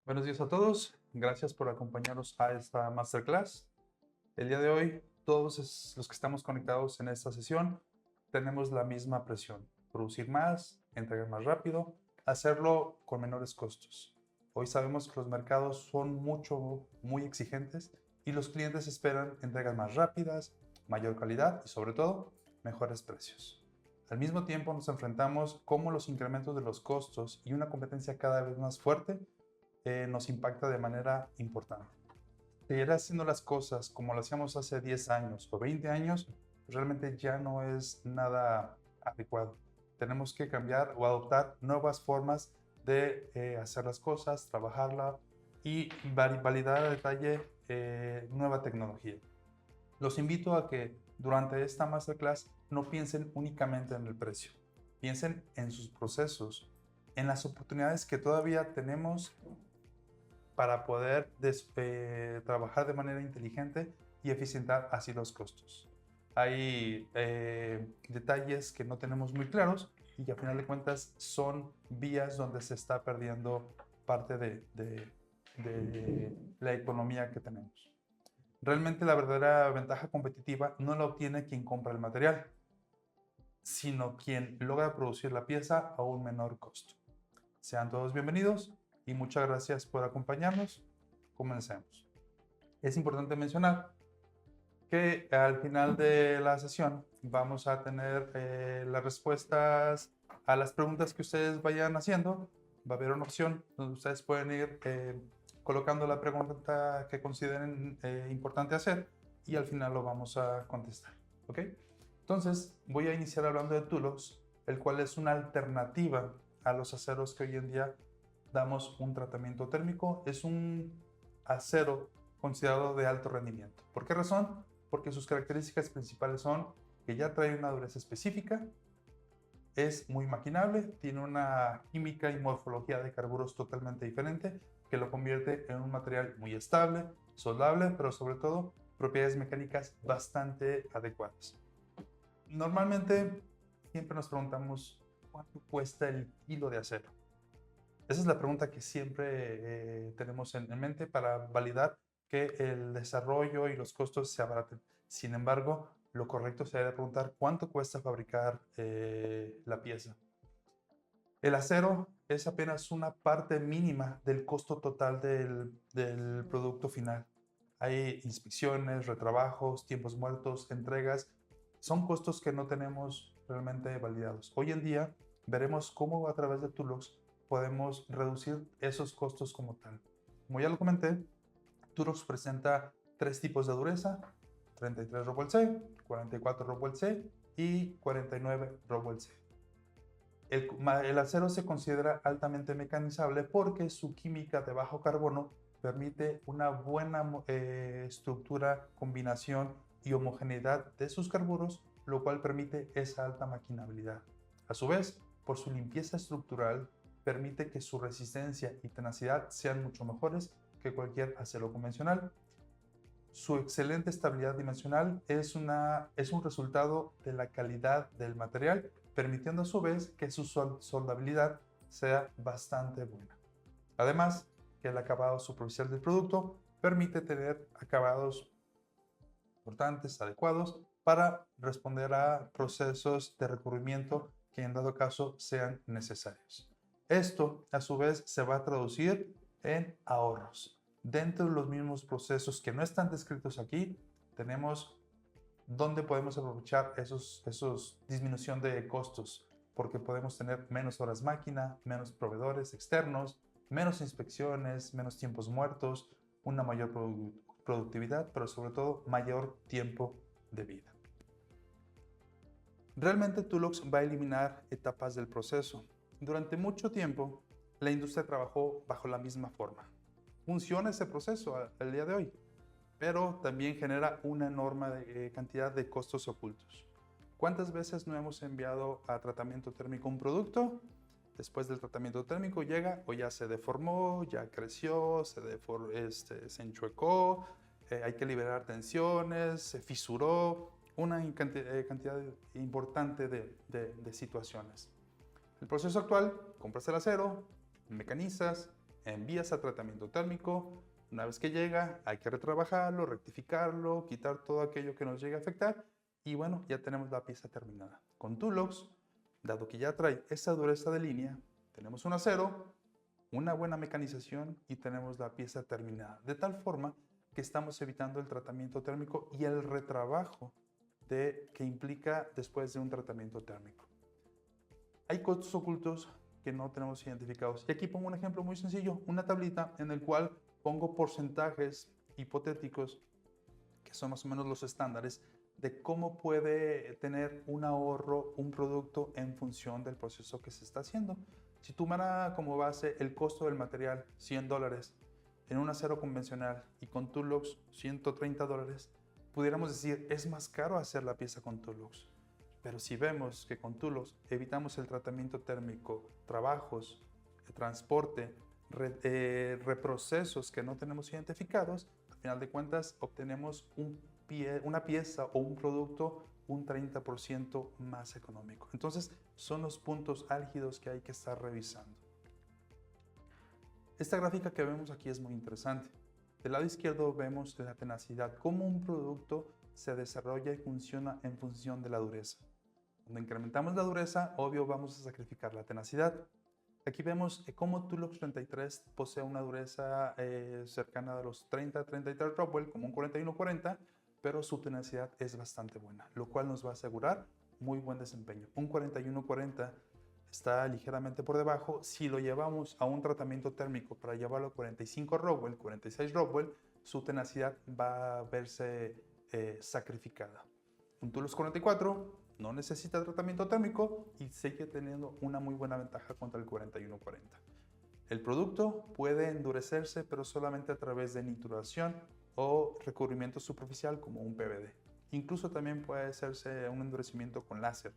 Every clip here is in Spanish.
Buenos días a todos. Gracias por acompañarnos a esta masterclass. El día de hoy, todos los que estamos conectados en esta sesión tenemos la misma presión: producir más, entregar más rápido, hacerlo con menores costos. Hoy sabemos que los mercados son muy exigentes y los clientes esperan entregas más rápidas, mayor calidad y sobre todo mejores precios. Al mismo tiempo nos enfrentamos cómo los incrementos de los costos y una competencia cada vez más fuerte nos impacta de manera importante. Seguir haciendo las cosas como lo hacíamos hace 10 años o 20 años, realmente ya no es nada adecuado. Tenemos que cambiar o adoptar nuevas formas de hacer las cosas, trabajarla y validar a detalle nueva tecnología. Los invito a que durante esta masterclass no piensen únicamente en el precio, piensen en sus procesos, en las oportunidades que todavía tenemos para poder trabajar de manera inteligente y eficientar así los costos. Hay detalles que no tenemos muy claros y que a final de cuentas son vías donde se está perdiendo parte de la economía que tenemos. Realmente la verdadera ventaja competitiva no la obtiene quien compra el material, sino quien logra producir la pieza a un menor costo. Sean todos bienvenidos y muchas gracias por acompañarnos. Comencemos. Es importante mencionar que al final de la sesión vamos a tener las respuestas a las preguntas que ustedes vayan haciendo. Va a haber una opción donde ustedes pueden ir colocando la pregunta que consideren importante hacer y al final lo vamos a contestar. ¿Ok? Entonces voy a iniciar hablando de Tulox, el cual es una alternativa a los aceros que hoy en día damos un tratamiento térmico. Es un acero considerado de alto rendimiento. ¿Por qué razón? Porque sus características principales son que ya trae una dureza específica, es muy maquinable, tiene una química y morfología de carburos totalmente diferente que lo convierte en un material muy estable, soldable, pero sobre todo propiedades mecánicas bastante adecuadas. Normalmente siempre nos preguntamos cuánto cuesta el kilo de acero. Esa es la pregunta que siempre tenemos en mente para validar que el desarrollo y los costos se abaraten. Sin embargo, lo correcto sería preguntar cuánto cuesta fabricar la pieza. El acero es apenas una parte mínima del costo total del producto final. Hay inspecciones, retrabajos, tiempos muertos, entregas. Son costos que no tenemos realmente validados. Hoy en día veremos cómo a través de Tulox podemos reducir esos costos como tal. Como ya lo comenté, Tulox presenta tres tipos de dureza: 33 Rockwell C, 44 Rockwell C y 49 Rockwell C. El acero se considera altamente mecanizable porque su química de bajo carbono permite una buena estructura, combinación y homogeneidad de sus carburos, lo cual permite esa alta maquinabilidad. A su vez, por su limpieza estructural, permite que su resistencia y tenacidad sean mucho mejores que cualquier acero convencional. Su excelente estabilidad dimensional es un resultado de la calidad del material, permitiendo a su vez que su soldabilidad sea bastante buena. Además, que el acabado superficial del producto permite tener acabados importantes, adecuados, para responder a procesos de recubrimiento que en dado caso sean necesarios. Esto, a su vez, se va a traducir en ahorros. Dentro de los mismos procesos que no están descritos aquí, tenemos donde podemos aprovechar esos disminución de costos, porque podemos tener menos horas máquina, menos proveedores externos, menos inspecciones, menos tiempos muertos, una mayor productividad, pero sobre todo mayor tiempo de vida. Realmente Tulox va a eliminar etapas del proceso. Durante mucho tiempo, la industria trabajó bajo la misma forma. Funciona ese proceso al día de hoy, pero también genera una enorme cantidad de costos ocultos. ¿Cuántas veces no hemos enviado a tratamiento térmico un producto? Después del tratamiento térmico llega o ya se deformó, ya creció, se enchuecó, hay que liberar tensiones, se fisuró, una cantidad importante de situaciones. El proceso actual: compras el acero, mecanizas, envías a tratamiento térmico. Una vez que llega, hay que retrabajarlo, rectificarlo, quitar todo aquello que nos llegue a afectar y bueno, ya tenemos la pieza terminada. Con Tulox, dado que ya trae esa dureza de línea, tenemos un acero, una buena mecanización y tenemos la pieza terminada. De tal forma que estamos evitando el tratamiento térmico y el retrabajo que implica después de un tratamiento térmico. Hay costos ocultos que no tenemos identificados. Y aquí pongo un ejemplo muy sencillo, una tablita en el cual pongo porcentajes hipotéticos, que son más o menos los estándares, de cómo puede tener un ahorro un producto en función del proceso que se está haciendo. Si tomara como base el costo del material, $100, en un acero convencional y con Tulox $130, pudiéramos decir, es más caro hacer la pieza con Tulox. Pero si vemos que con Tulox evitamos el tratamiento térmico, trabajos, transporte, reprocesos que no tenemos identificados, al final de cuentas obtenemos una pieza o un producto un 30% más económico. Entonces son los puntos álgidos que hay que estar revisando. Esta gráfica que vemos aquí es muy interesante. Del lado izquierdo vemos la tenacidad, cómo un producto se desarrolla y funciona en función de la dureza. Cuando incrementamos la dureza, obvio vamos a sacrificar la tenacidad. Aquí vemos cómo Tulox 33 posee una dureza cercana a los 30-33 Rockwell, como un 41-40, pero su tenacidad es bastante buena, lo cual nos va a asegurar muy buen desempeño. Un 41-40 está ligeramente por debajo. Si lo llevamos a un tratamiento térmico para llevarlo a 45 Rockwell, 46 Rockwell, su tenacidad va a verse sacrificada. Un Tulox 44 no necesita tratamiento térmico y sigue teniendo una muy buena ventaja contra el 41-40. El producto puede endurecerse, pero solamente a través de nituración o recubrimiento superficial como un PVD. Incluso también puede hacerse un endurecimiento con láser.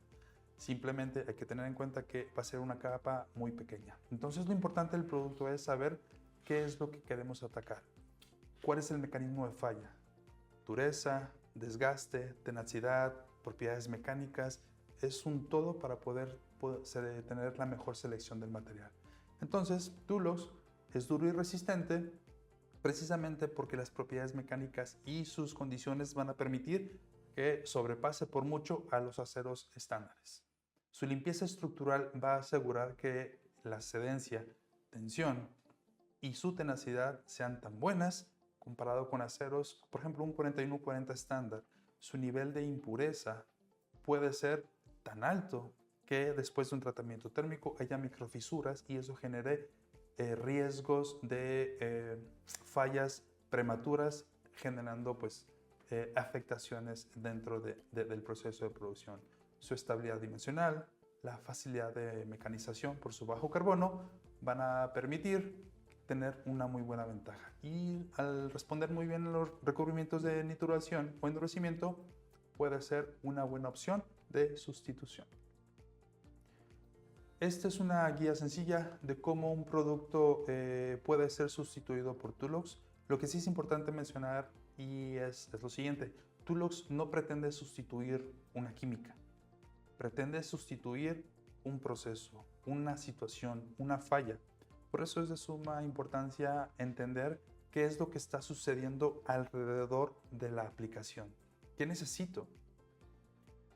Simplemente hay que tener en cuenta que va a ser una capa muy pequeña. Entonces lo importante del producto es saber qué es lo que queremos atacar. ¿Cuál es el mecanismo de falla? Dureza, desgaste, tenacidad, propiedades mecánicas. Es un todo para poder tener la mejor selección del material. Entonces, Tulox es duro y resistente precisamente porque las propiedades mecánicas y sus condiciones van a permitir que sobrepase por mucho a los aceros estándares. Su limpieza estructural va a asegurar que la cedencia, tensión y su tenacidad sean tan buenas comparado con aceros, por ejemplo, un 41-40 estándar. Su nivel de impureza puede ser tan alto que después de un tratamiento térmico haya microfisuras y eso genere riesgos de fallas prematuras, generando pues afectaciones dentro del proceso de producción. Su estabilidad dimensional, la facilidad de mecanización por su bajo carbono van a permitir tener una muy buena ventaja. Y al responder muy bien a los recubrimientos de nituración o endurecimiento, puede ser una buena opción de sustitución. Esta es una guía sencilla de cómo un producto puede ser sustituido por Tulox. Lo que sí es importante mencionar y es lo siguiente. Tulox no pretende sustituir una química. Pretende sustituir un proceso, una situación, una falla. Por eso es de suma importancia entender qué es lo que está sucediendo alrededor de la aplicación. ¿Qué necesito?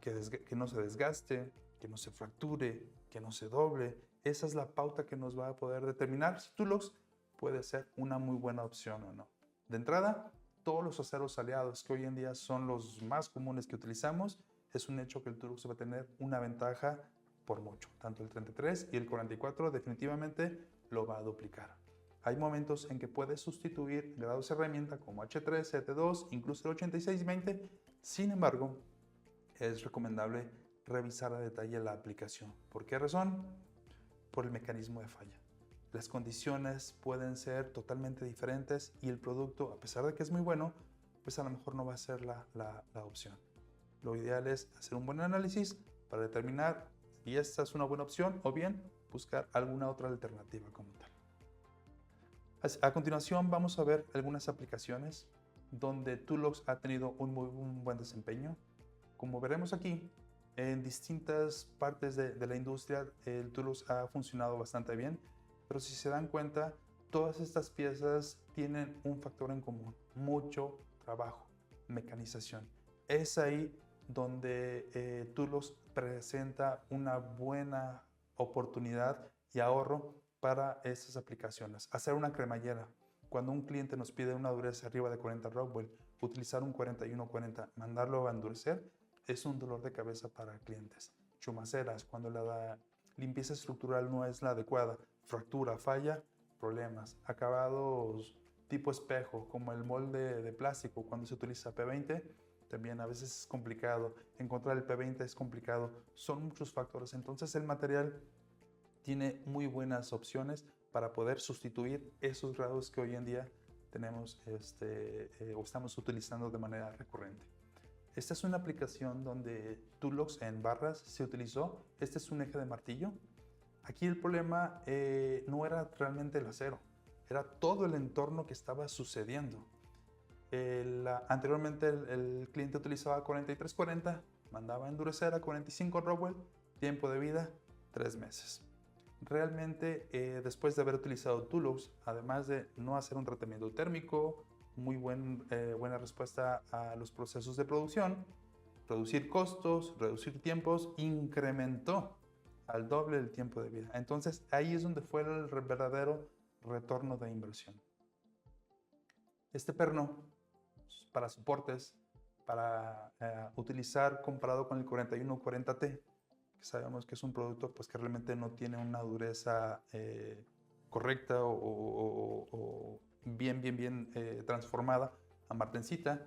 Que no se desgaste, que no se fracture, que no se doble. Esa es la pauta que nos va a poder determinar si Tulox puede ser una muy buena opción o no. De entrada, todos los aceros aliados que hoy en día son los más comunes que utilizamos, es un hecho que el Tulox va a tener una ventaja por mucho. Tanto el 33 y el 44 definitivamente lo va a duplicar. Hay momentos en que puede sustituir grados de herramienta como H3, CT2, incluso el 8620. Sin embargo, es recomendable revisar a detalle la aplicación. ¿Por qué razón? Por el mecanismo de falla. Las condiciones pueden ser totalmente diferentes y el producto, a pesar de que es muy bueno, pues a lo mejor no va a ser la opción. Lo ideal es hacer un buen análisis para determinar si esta es una buena opción o bien buscar alguna otra alternativa como tal. A continuación vamos a ver algunas aplicaciones donde Tulox ha tenido un buen desempeño. Como veremos aquí, en distintas partes de la industria el Tulox ha funcionado bastante bien, pero si se dan cuenta, Todas estas piezas tienen un factor en común: mucho trabajo, mecanización. Es ahí donde Tulox presenta una buena oportunidad y ahorro para estas aplicaciones. Hacer una cremallera. Cuando un cliente nos pide una dureza arriba de 40 Rockwell, utilizar un 4140, mandarlo a endurecer, es un dolor de cabeza para clientes. Chumaceras, cuando la limpieza estructural no es la adecuada, fractura, falla, problemas. Acabados tipo espejo, como el molde de plástico, cuando se utiliza P20, también a veces es complicado. Encontrar el P20 es complicado. Son muchos factores. Entonces el material tiene muy buenas opciones para poder sustituir esos grados que hoy en día tenemos o estamos utilizando de manera recurrente. Esta es una aplicación donde Tulox en barras se utilizó. Este es un eje de martillo. Aquí el problema no era realmente el acero, era todo el entorno que estaba sucediendo. Anteriormente el cliente utilizaba 4340, mandaba a endurecer a 45 Rockwell, tiempo de vida 3 meses. Realmente después de haber utilizado Tulox, además de no hacer un tratamiento térmico, muy buena respuesta a los procesos de producción, reducir costos, reducir tiempos, incrementó al doble el tiempo de vida. Entonces ahí es donde fue el verdadero retorno de inversión. Este perno para soportes, para utilizar comparado con el 4140T, que sabemos que es un producto pues, que realmente no tiene una dureza correcta o bien transformada a martensita,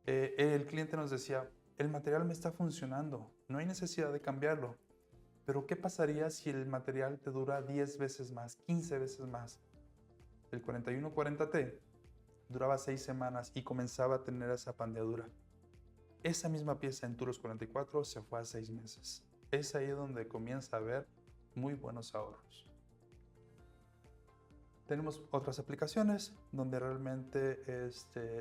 el cliente nos decía, el material me está funcionando, no hay necesidad de cambiarlo. Pero ¿qué pasaría si el material te dura 10 veces más, 15 veces más? El 4140T duraba 6 semanas y comenzaba a tener esa pandeadura. Esa misma pieza en Tulox 44 se fue a 6 meses. Es ahí donde comienza a haber muy buenos ahorros. Tenemos otras aplicaciones donde realmente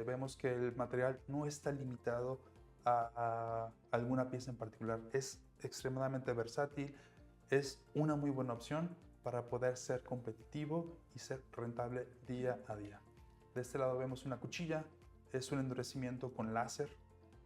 vemos que el material no está limitado a alguna pieza en particular. Es extremadamente versátil, es una muy buena opción para poder ser competitivo y ser rentable día a día. De este lado vemos una cuchilla, es un endurecimiento con láser.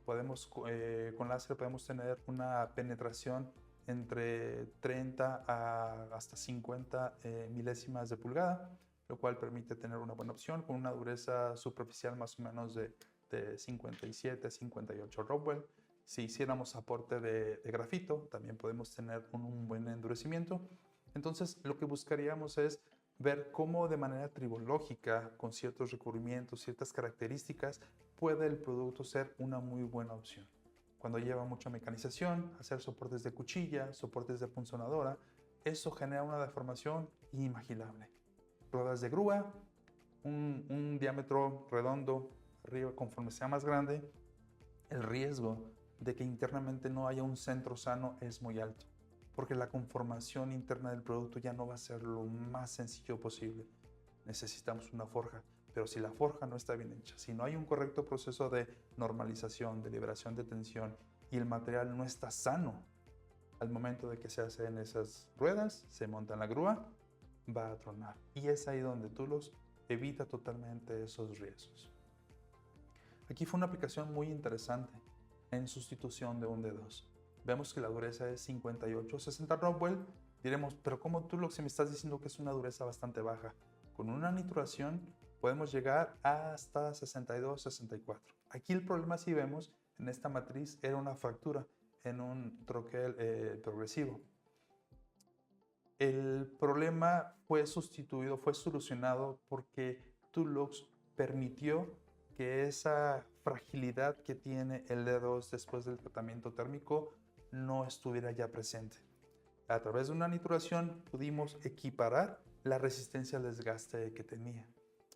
Con láser podemos tener una penetración entre 30 hasta 50 milésimas de pulgada, lo cual permite tener una buena opción con una dureza superficial más o menos de 57 a 58 Rockwell. Si hiciéramos aporte de grafito, también podemos tener un buen endurecimiento. Entonces, lo que buscaríamos es ver cómo de manera tribológica, con ciertos recubrimientos, ciertas características, puede el producto ser una muy buena opción. Cuando lleva mucha mecanización, hacer soportes de cuchilla, soportes de punzonadora, eso genera una deformación inimaginable. Ruedas de grúa, un diámetro redondo arriba, conforme sea más grande, el riesgo de que internamente no haya un centro sano es muy alto, porque la conformación interna del producto ya no va a ser lo más sencillo posible. Necesitamos una forja, pero si la forja no está bien hecha, si no hay un correcto proceso de normalización, de liberación de tensión y el material no está sano, al momento de que se hacen esas ruedas, se monta en la grúa, va a tronar. Y es ahí donde Tulox evita totalmente esos riesgos. Aquí fue una aplicación muy interesante en sustitución de un D2. Vemos que la dureza es 58-60 Rockwell. Diremos, pero ¿cómo Tulox si me estás diciendo que es una dureza bastante baja? Con una nituración podemos llegar hasta 62-64. Aquí el problema, si vemos, en esta matriz era una fractura en un troquel progresivo. El problema fue solucionado porque Tulox permitió que esa fragilidad que tiene el D2 después del tratamiento térmico no estuviera ya presente. A través de una nituración pudimos equiparar la resistencia al desgaste que tenía.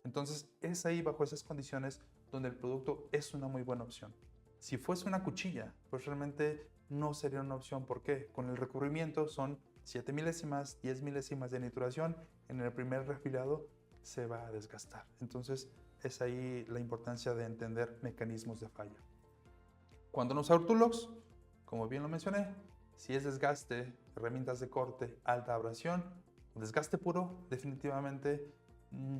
Entonces es ahí, bajo esas condiciones, donde el producto es una muy buena opción. Si fuese una cuchilla, pues realmente no sería una opción. ¿Por qué? Con el recubrimiento son 7 milésimas, 10 milésimas de nituración. En el primer refilado se va a desgastar. Entonces es ahí la importancia de entender mecanismos de falla. Cuando no usar Tulox, como bien lo mencioné, si es desgaste, herramientas de corte, alta abrasión, desgaste puro, definitivamente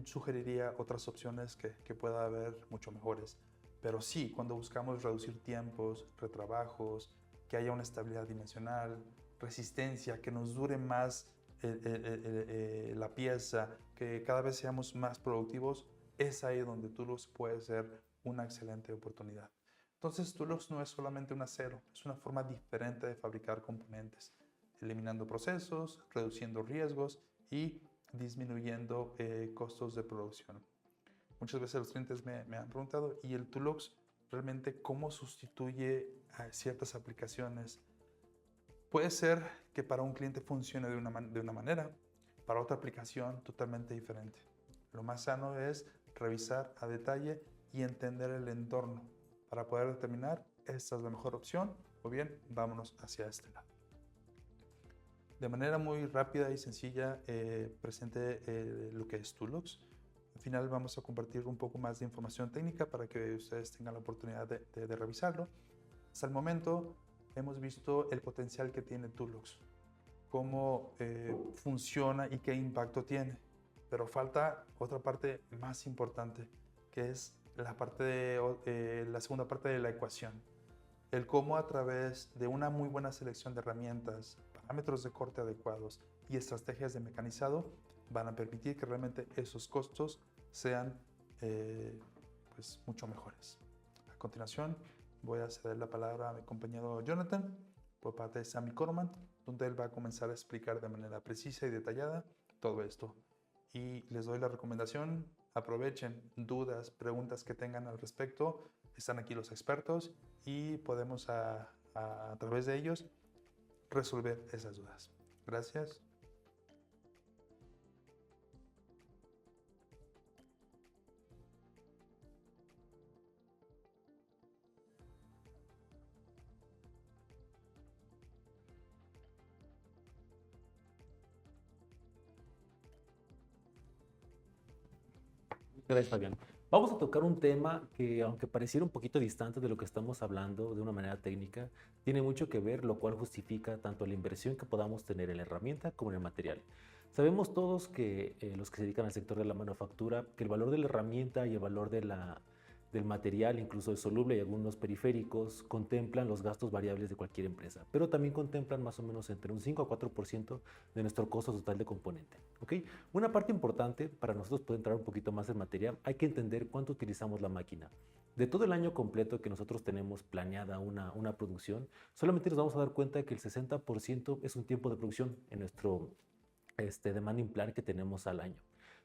sugeriría otras opciones que pueda haber mucho mejores. Pero sí, cuando buscamos reducir tiempos, retrabajos, que haya una estabilidad dimensional, resistencia, que nos dure más la pieza, que cada vez seamos más productivos, es ahí donde Tulux puede ser una excelente oportunidad. Entonces, Tulux no es solamente un acero, es una forma diferente de fabricar componentes, eliminando procesos, reduciendo riesgos y disminuyendo costos de producción. Muchas veces los clientes me han preguntado, ¿y el Tulux realmente cómo sustituye a ciertas aplicaciones? Puede ser que para un cliente funcione de una manera, para otra aplicación totalmente diferente. Lo más sano es revisar a detalle y entender el entorno para poder determinar esta es la mejor opción o bien vámonos hacia este lado. De manera muy rápida y sencilla presente lo que es Tulux. Al final vamos a compartir un poco más de información técnica para que ustedes tengan la oportunidad de revisarlo. Hasta el momento hemos visto el potencial que tiene Tulux, cómo funciona y qué impacto tiene. Pero falta otra parte más importante, que es la segunda parte de la ecuación. El cómo a través de una muy buena selección de herramientas, parámetros de corte adecuados y estrategias de mecanizado van a permitir que realmente esos costos sean pues mucho mejores. A continuación voy a ceder la palabra a mi compañero Jonathan por parte de Sammy Corman, donde él va a comenzar a explicar de manera precisa y detallada todo esto. Y les doy la recomendación, aprovechen dudas, preguntas que tengan al respecto. Están aquí los expertos y podemos a través de ellos resolver esas dudas. Gracias. Gracias, Fabián. Vamos a tocar un tema que, aunque pareciera un poquito distante de lo que estamos hablando de una manera técnica, tiene mucho que ver, lo cual justifica tanto la inversión que podamos tener en la herramienta como en el material. Sabemos todos que los que se dedican al sector de la manufactura, que el valor de la herramienta y el valor del material, incluso el soluble y algunos periféricos, contemplan los gastos variables de cualquier empresa, pero también contemplan más o menos entre un 5 a 4% de nuestro costo total de componente. ¿Ok? Una parte importante para nosotros poder entrar un poquito más en materia, hay que entender cuánto utilizamos la máquina. De todo el año completo que nosotros tenemos planeada una producción, solamente nos vamos a dar cuenta de que el 60% es un tiempo de producción en nuestro demanding plan que tenemos al año.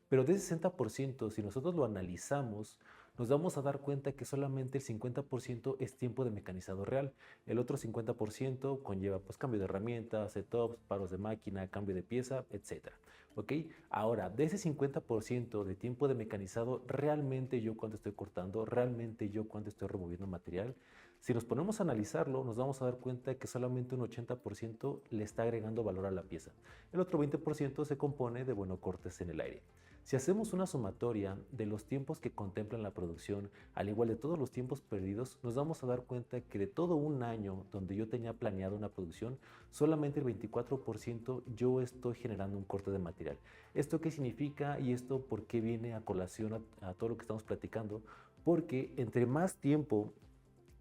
Pero de ese 60%, si nosotros lo analizamos, nos vamos a dar cuenta que solamente el 50% es tiempo de mecanizado real. El otro 50% conlleva pues cambio de herramientas, setups, paros de máquina, cambio de pieza, etc. ¿Ok? Ahora, de ese 50% de tiempo de mecanizado, realmente yo cuando estoy cortando, realmente yo cuando estoy removiendo material, si nos ponemos a analizarlo, nos vamos a dar cuenta que solamente un 80% le está agregando valor a la pieza. El otro 20% se compone de, bueno, cortes en el aire. Si hacemos una sumatoria de los tiempos que contemplan la producción, al igual de todos los tiempos perdidos, nos vamos a dar cuenta que de todo un año donde yo tenía planeado una producción, solamente el 24% yo estoy generando un corte de material. ¿Esto qué significa y esto por qué viene a colación a todo lo que estamos platicando? Porque entre más tiempo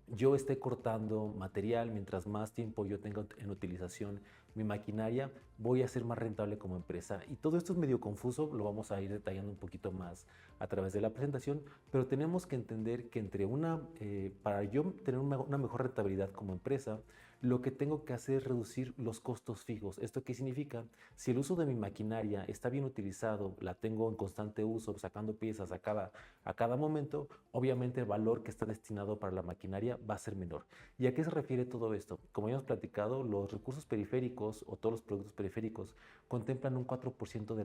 yo esté cortando material, mientras más tiempo yo tenga en utilización mi maquinaria, voy a ser más rentable como empresa. Y todo esto es medio confuso, lo vamos a ir detallando un poquito más a través de la presentación, pero tenemos que entender que para yo tener una mejor rentabilidad como empresa, lo que tengo que hacer es reducir los costos fijos. ¿Esto qué significa? Si el uso de mi maquinaria está bien utilizado, la tengo en constante uso, sacando piezas a cada momento, obviamente el valor que está destinado para la maquinaria va a ser menor. ¿Y a qué se refiere todo esto? Como ya hemos platicado, los recursos periféricos o todos los productos periféricos contemplan un 4%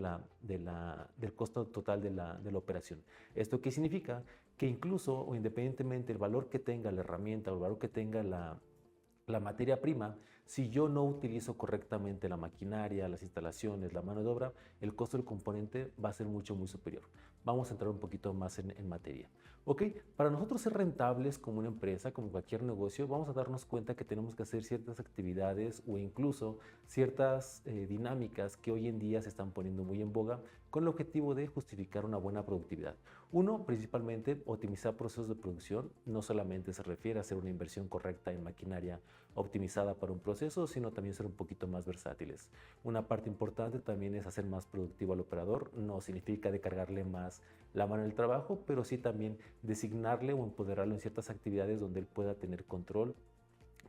del costo total de la operación. ¿Esto qué significa? Que incluso o independientemente el valor que tenga la herramienta o el valor que tenga la materia prima, si yo no utilizo correctamente la maquinaria, las instalaciones, la mano de obra, el costo del componente va a ser muy superior. Vamos a entrar un poquito más en materia. Ok, para nosotros ser rentables como una empresa, como cualquier negocio, vamos a darnos cuenta que tenemos que hacer ciertas actividades o incluso ciertas dinámicas que hoy en día se están poniendo muy en boga, con el objetivo de justificar una buena productividad. Uno, principalmente, optimizar procesos de producción. No solamente se refiere a hacer una inversión correcta en maquinaria optimizada para un proceso, sino también ser un poquito más versátiles. Una parte importante también es hacer más productivo al operador. No significa de cargarle más la mano en el trabajo, pero sí también designarle o empoderarlo en ciertas actividades donde él pueda tener control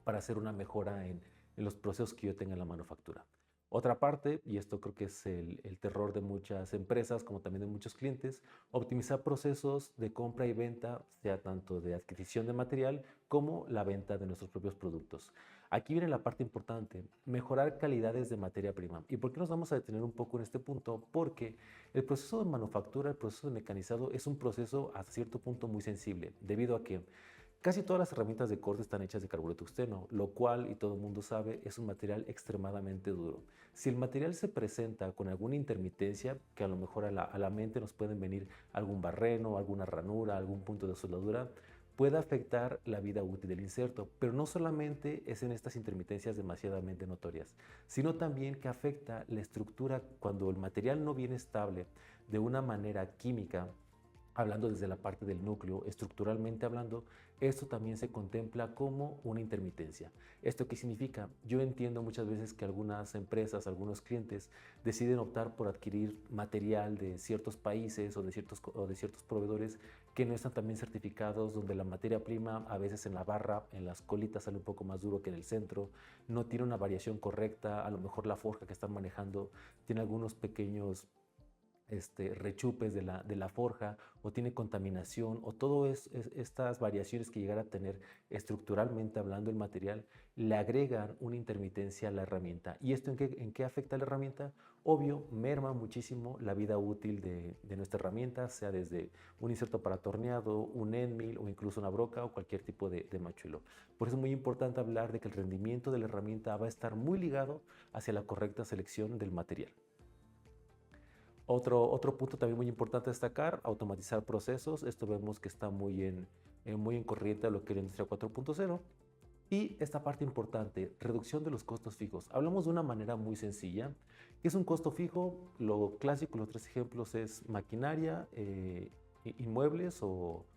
para hacer una mejora en los procesos que yo tenga en la manufactura. Otra parte, y esto creo que es el terror de muchas empresas como también de muchos clientes, optimizar procesos de compra y venta, sea tanto de adquisición de material como la venta de nuestros propios productos. Aquí viene la parte importante, mejorar calidades de materia prima. ¿Y por qué nos vamos a detener un poco en este punto? Porque el proceso de manufactura, el proceso de mecanizado es un proceso a cierto punto muy sensible, debido a que casi todas las herramientas de corte están hechas de carbureto tungsteno, lo cual, y todo el mundo sabe, es un material extremadamente duro. Si el material se presenta con alguna intermitencia, que a lo mejor a la mente nos pueden venir algún barreno, alguna ranura, algún punto de soldadura, puede afectar la vida útil del inserto, pero no solamente es en estas intermitencias demasiadamente notorias, sino también que afecta la estructura cuando el material no viene estable de una manera química, hablando desde la parte del núcleo, estructuralmente hablando, esto también se contempla como una intermitencia. ¿Esto qué significa? Yo entiendo muchas veces que algunas empresas, algunos clientes deciden optar por adquirir material de ciertos países o de ciertos proveedores que no están también certificados, donde la materia prima a veces en la barra, en las colitas sale un poco más duro que en el centro, no tiene una variación correcta, a lo mejor la forja que están manejando tiene algunos pequeños rechupes de la forja, o tiene contaminación, o todas estas variaciones que llegara a tener estructuralmente hablando el material, le agregan una intermitencia a la herramienta. ¿Y esto en qué afecta a la herramienta? Obvio, merma muchísimo la vida útil de nuestra herramienta, sea desde un inserto para torneado, un end mill o incluso una broca o cualquier tipo de machuelo. Por eso es muy importante hablar de que el rendimiento de la herramienta va a estar muy ligado hacia la correcta selección del material. Otro punto también muy importante a destacar, automatizar procesos. Esto vemos que está muy en corriente a lo que es la industria 4.0. Y esta parte importante, reducción de los costos fijos. Hablamos de una manera muy sencilla. ¿Qué es un costo fijo? Lo clásico, los tres ejemplos es maquinaria, inmuebles o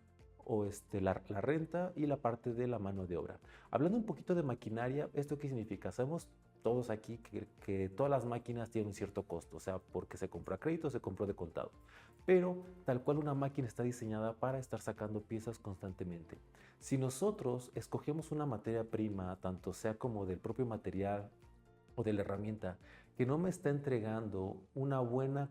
la renta y la parte de la mano de obra. Hablando un poquito de maquinaria, ¿esto qué significa? Sabemos todos aquí que todas las máquinas tienen un cierto costo, o sea, porque se compró a crédito o se compró de contado. Pero tal cual una máquina está diseñada para estar sacando piezas constantemente. Si nosotros escogemos una materia prima, tanto sea como del propio material o de la herramienta, que no me está entregando una buena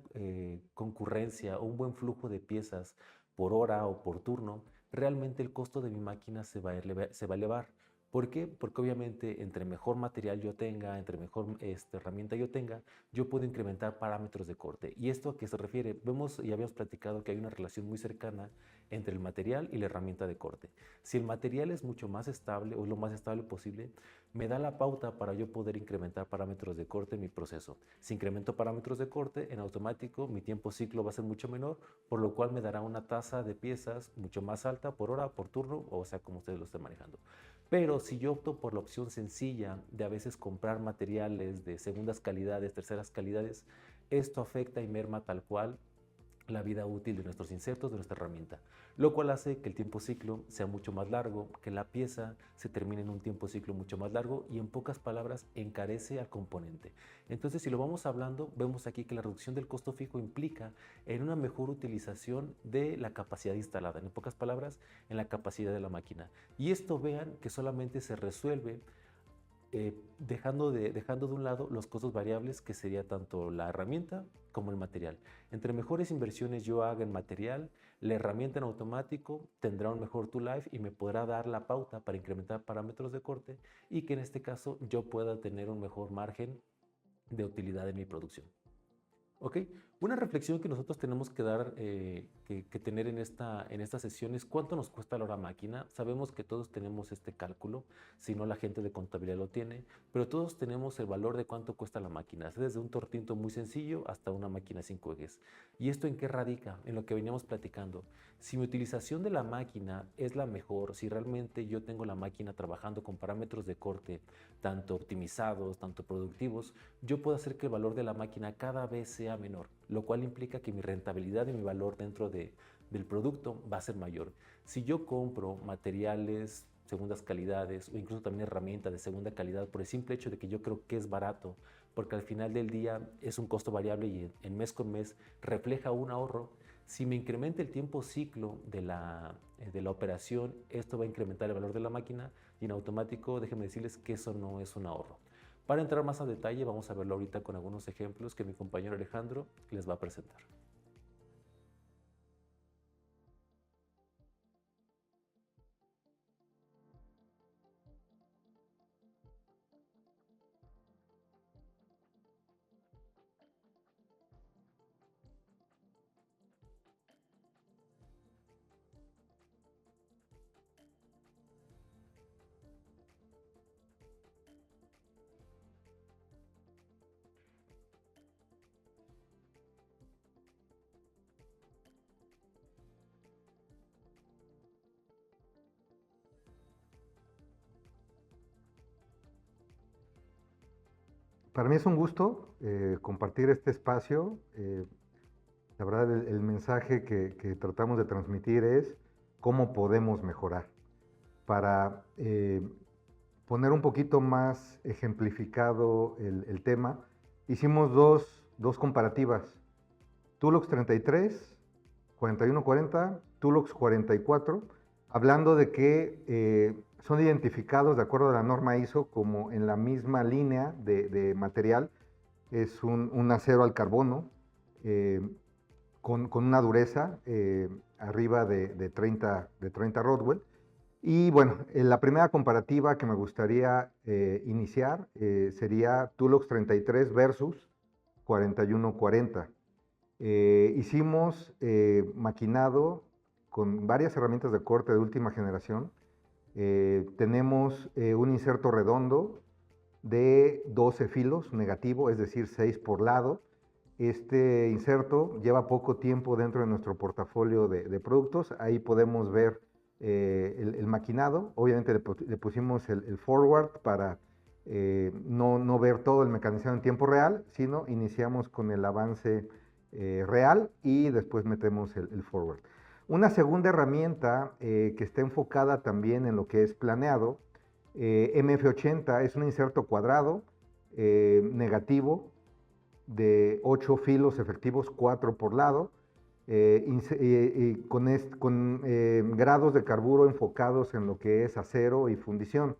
concurrencia o un buen flujo de piezas por hora o por turno, realmente el costo de mi máquina se va a elevar. ¿Por qué? Porque obviamente entre mejor material yo tenga, entre mejor herramienta yo tenga, yo puedo incrementar parámetros de corte. ¿Y esto a qué se refiere? Vemos y habíamos platicado que hay una relación muy cercana entre el material y la herramienta de corte. Si el material es mucho más estable o lo más estable posible, me da la pauta para yo poder incrementar parámetros de corte en mi proceso. Si incremento parámetros de corte, en automático mi tiempo ciclo va a ser mucho menor, por lo cual me dará una tasa de piezas mucho más alta por hora, por turno, o sea, como ustedes lo estén manejando. Pero si yo opto por la opción sencilla de a veces comprar materiales de segundas calidades, terceras calidades, esto afecta y merma tal cual la vida útil de nuestros insertos, de nuestra herramienta, lo cual hace que el tiempo ciclo sea mucho más largo, que la pieza se termine en un tiempo ciclo mucho más largo y en pocas palabras encarece al componente. Entonces, si lo vamos hablando, vemos aquí que la reducción del costo fijo implica en una mejor utilización de la capacidad instalada, en pocas palabras, en la capacidad de la máquina. Y esto vean que solamente se resuelve dejando de un lado los costos variables que sería tanto la herramienta como el material. Entre mejores inversiones yo haga en material, la herramienta en automático tendrá un mejor to life y me podrá dar la pauta para incrementar parámetros de corte y que en este caso yo pueda tener un mejor margen de utilidad en mi producción. ¿Ok? Una reflexión que nosotros tenemos que dar, que tener en esta sesión es cuánto nos cuesta la hora máquina. Sabemos que todos tenemos este cálculo, si no la gente de contabilidad lo tiene, pero todos tenemos el valor de cuánto cuesta la máquina, desde un tortinto muy sencillo hasta una máquina 5 ejes. ¿Y esto en qué radica? En lo que veníamos platicando. Si mi utilización de la máquina es la mejor, si realmente yo tengo la máquina trabajando con parámetros de corte, tanto optimizados, tanto productivos, yo puedo hacer que el valor de la máquina cada vez sea menor. lo cual implica que mi rentabilidad y mi valor dentro del producto va a ser mayor. Si yo compro materiales, segundas calidades o incluso también herramientas de segunda calidad por el simple hecho de que yo creo que es barato, porque al final del día es un costo variable y en mes con mes refleja un ahorro, si me incrementa el tiempo ciclo de la operación, esto va a incrementar el valor de la máquina y en automático déjenme decirles que eso no es un ahorro. Para entrar más a detalle vamos a verlo ahorita con algunos ejemplos que mi compañero Alejandro les va a presentar. Para mí es un gusto compartir este espacio. La verdad, el mensaje que tratamos de transmitir es cómo podemos mejorar. Para poner un poquito más ejemplificado el tema, hicimos dos comparativas. Tulux 33, 4140, Tulux 44, hablando de que son identificados de acuerdo a la norma ISO como en la misma línea de material. Es un acero al carbono con una dureza arriba de 30 Rodwell. Y bueno, la primera comparativa que me gustaría iniciar sería Tulux 33 versus 4140. Hicimos maquinado con varias herramientas de corte de última generación. Tenemos un inserto redondo de 12 filos negativo, es decir, 6 por lado. Este inserto lleva poco tiempo dentro de nuestro portafolio de productos. Ahí podemos ver el maquinado. Obviamente le pusimos el forward para no ver todo el mecanizado en tiempo real, sino iniciamos con el avance real y después metemos el forward. Una segunda herramienta que está enfocada también en lo que es planeado, MF80, es un inserto cuadrado negativo de 8 filos efectivos, 4 por lado, con grados de carburo enfocados en lo que es acero y fundición.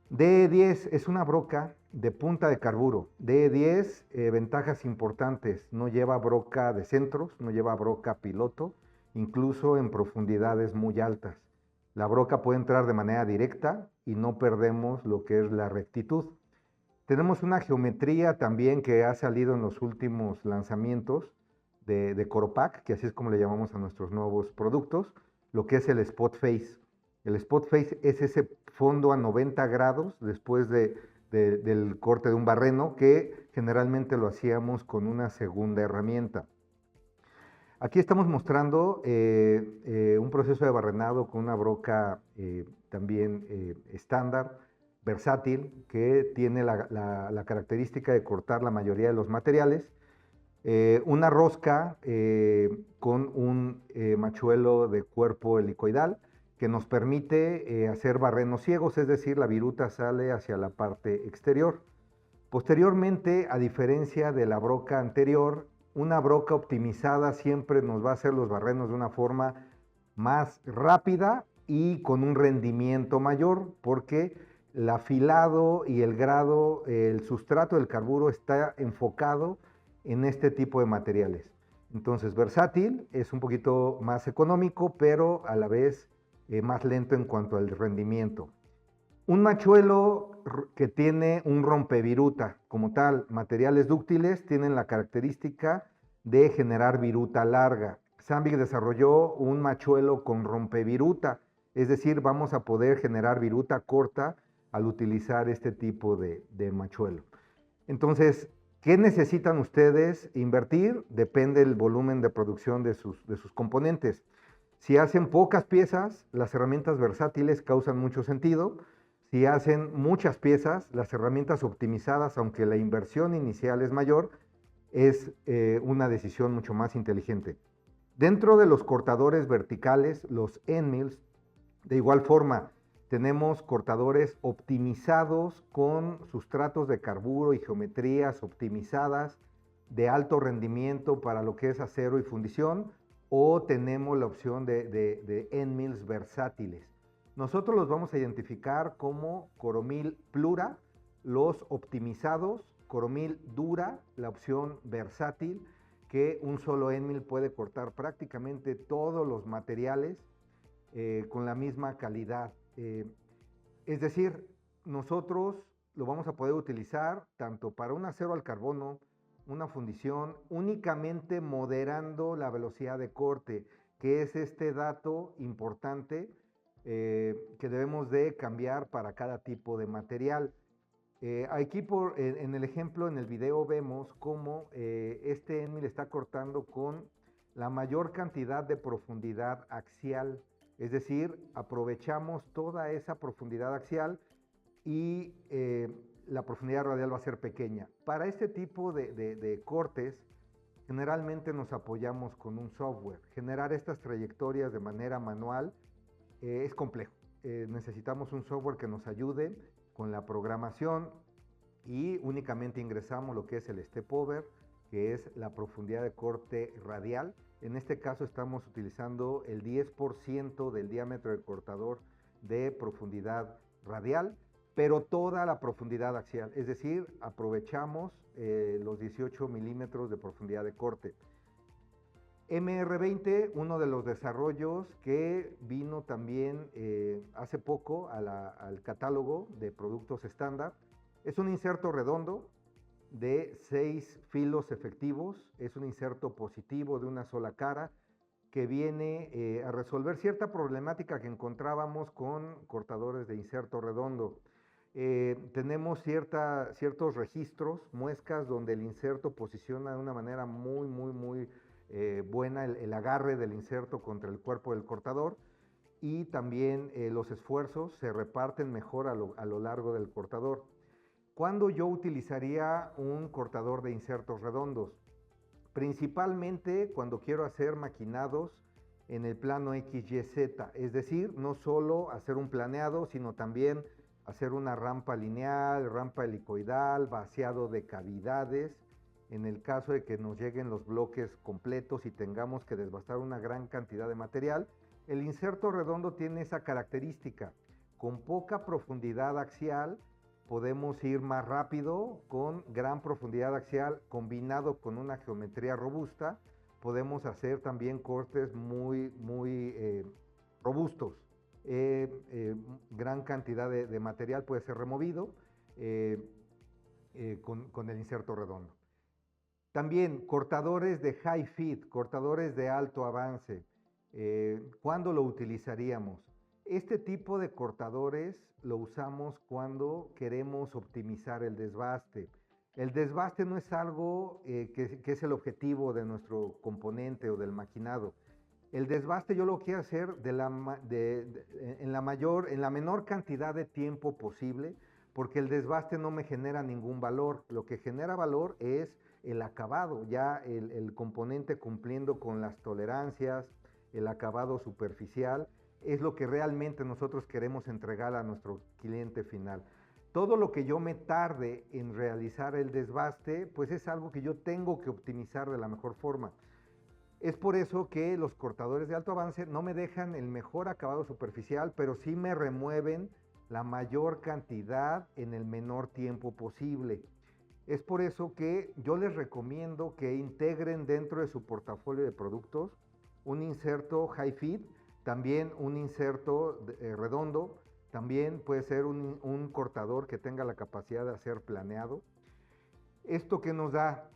DE10 es una broca de punta de carburo. DE10, ventajas importantes, no lleva broca de centros, no lleva broca piloto, incluso en profundidades muy altas. La broca puede entrar de manera directa y no perdemos lo que es la rectitud. Tenemos una geometría también que ha salido en los últimos lanzamientos de Coropac, que así es como le llamamos a nuestros nuevos productos, lo que es el spot face. El spot face es ese fondo a 90 grados después del corte de un barreno, que generalmente lo hacíamos con una segunda herramienta. Aquí estamos mostrando un proceso de barrenado con una broca también estándar, versátil, que tiene la característica de cortar la mayoría de los materiales. Una rosca con un machuelo de cuerpo helicoidal que nos permite hacer barrenos ciegos, es decir, la viruta sale hacia la parte exterior. Posteriormente, a diferencia de la broca anterior, una broca optimizada siempre nos va a hacer los barrenos de una forma más rápida y con un rendimiento mayor, porque el afilado y el grado, el sustrato del carburo está enfocado en este tipo de materiales. Entonces, versátil, es un poquito más económico, pero a la vez más lento en cuanto al rendimiento. Un machuelo que tiene un rompeviruta, como tal, materiales dúctiles tienen la característica de generar viruta larga. Sandvik desarrolló un machuelo con rompeviruta, es decir, vamos a poder generar viruta corta al utilizar este tipo de machuelo. Entonces, ¿qué necesitan ustedes invertir? Depende del volumen de producción de sus componentes. Si hacen pocas piezas, las herramientas versátiles causan mucho sentido. Si hacen muchas piezas, las herramientas optimizadas, aunque la inversión inicial es mayor, es una decisión mucho más inteligente. Dentro de los cortadores verticales, los end mills, de igual forma, tenemos cortadores optimizados con sustratos de carburo y geometrías optimizadas de alto rendimiento para lo que es acero y fundición, o tenemos la opción de end mills versátiles. Nosotros los vamos a identificar como Coromil Plura, los optimizados, Coromil Dura, la opción versátil, que un solo end mill puede cortar prácticamente todos los materiales con la misma calidad. Es decir, nosotros lo vamos a poder utilizar tanto para un acero al carbono, una fundición, únicamente moderando la velocidad de corte, que es este dato importante que debemos de cambiar para cada tipo de material. Aquí en el ejemplo, en el video, vemos cómo este end mill está cortando con la mayor cantidad de profundidad axial. Es decir, aprovechamos toda esa profundidad axial y la profundidad radial va a ser pequeña. Para este tipo de cortes, generalmente nos apoyamos con un software. Generar estas trayectorias de manera manual es complejo. Necesitamos un software que nos ayude con la programación y únicamente ingresamos lo que es el step over, que es la profundidad de corte radial. En este caso estamos utilizando el 10% del diámetro del cortador de profundidad radial, pero toda la profundidad axial, es decir, aprovechamos los 18 milímetros de profundidad de corte. MR20, uno de los desarrollos que vino también hace poco al catálogo de productos estándar, es un inserto redondo de 6 filos efectivos, es un inserto positivo de una sola cara que viene a resolver cierta problemática que encontrábamos con cortadores de inserto redondo. Tenemos ciertos registros, muescas, donde el inserto posiciona de una manera muy buena el agarre del inserto contra el cuerpo del cortador, y también los esfuerzos se reparten mejor a lo largo del cortador. ¿Cuándo yo utilizaría un cortador de insertos redondos? Principalmente cuando quiero hacer maquinados en el plano XYZ, es decir, no solo hacer un planeado, sino también hacer una rampa lineal, rampa helicoidal, vaciado de cavidades, en el caso de que nos lleguen los bloques completos y tengamos que desbastar una gran cantidad de material. El inserto redondo tiene esa característica. Con poca profundidad axial podemos ir más rápido. Con gran profundidad axial combinado con una geometría robusta, podemos hacer también cortes muy robustos. Gran cantidad de material puede ser removido con el inserto redondo. También cortadores de high fit, cortadores de alto avance. ¿Cuándo lo utilizaríamos? Este tipo de cortadores lo usamos cuando queremos optimizar el desbaste. El desbaste no es algo que es el objetivo de nuestro componente o del maquinado. El desbaste yo lo quiero hacer en la menor cantidad de tiempo posible, porque el desbaste no me genera ningún valor. Lo que genera valor es el acabado, ya el componente cumpliendo con las tolerancias, el acabado superficial, es lo que realmente nosotros queremos entregar a nuestro cliente final. Todo lo que yo me tarde en realizar el desbaste, pues es algo que yo tengo que optimizar de la mejor forma. Es por eso que los cortadores de alto avance no me dejan el mejor acabado superficial, pero sí me remueven la mayor cantidad en el menor tiempo posible. Es por eso que yo les recomiendo que integren dentro de su portafolio de productos un inserto high fit, también un inserto redondo, también puede ser un cortador que tenga la capacidad de hacer planeado. Esto que nos da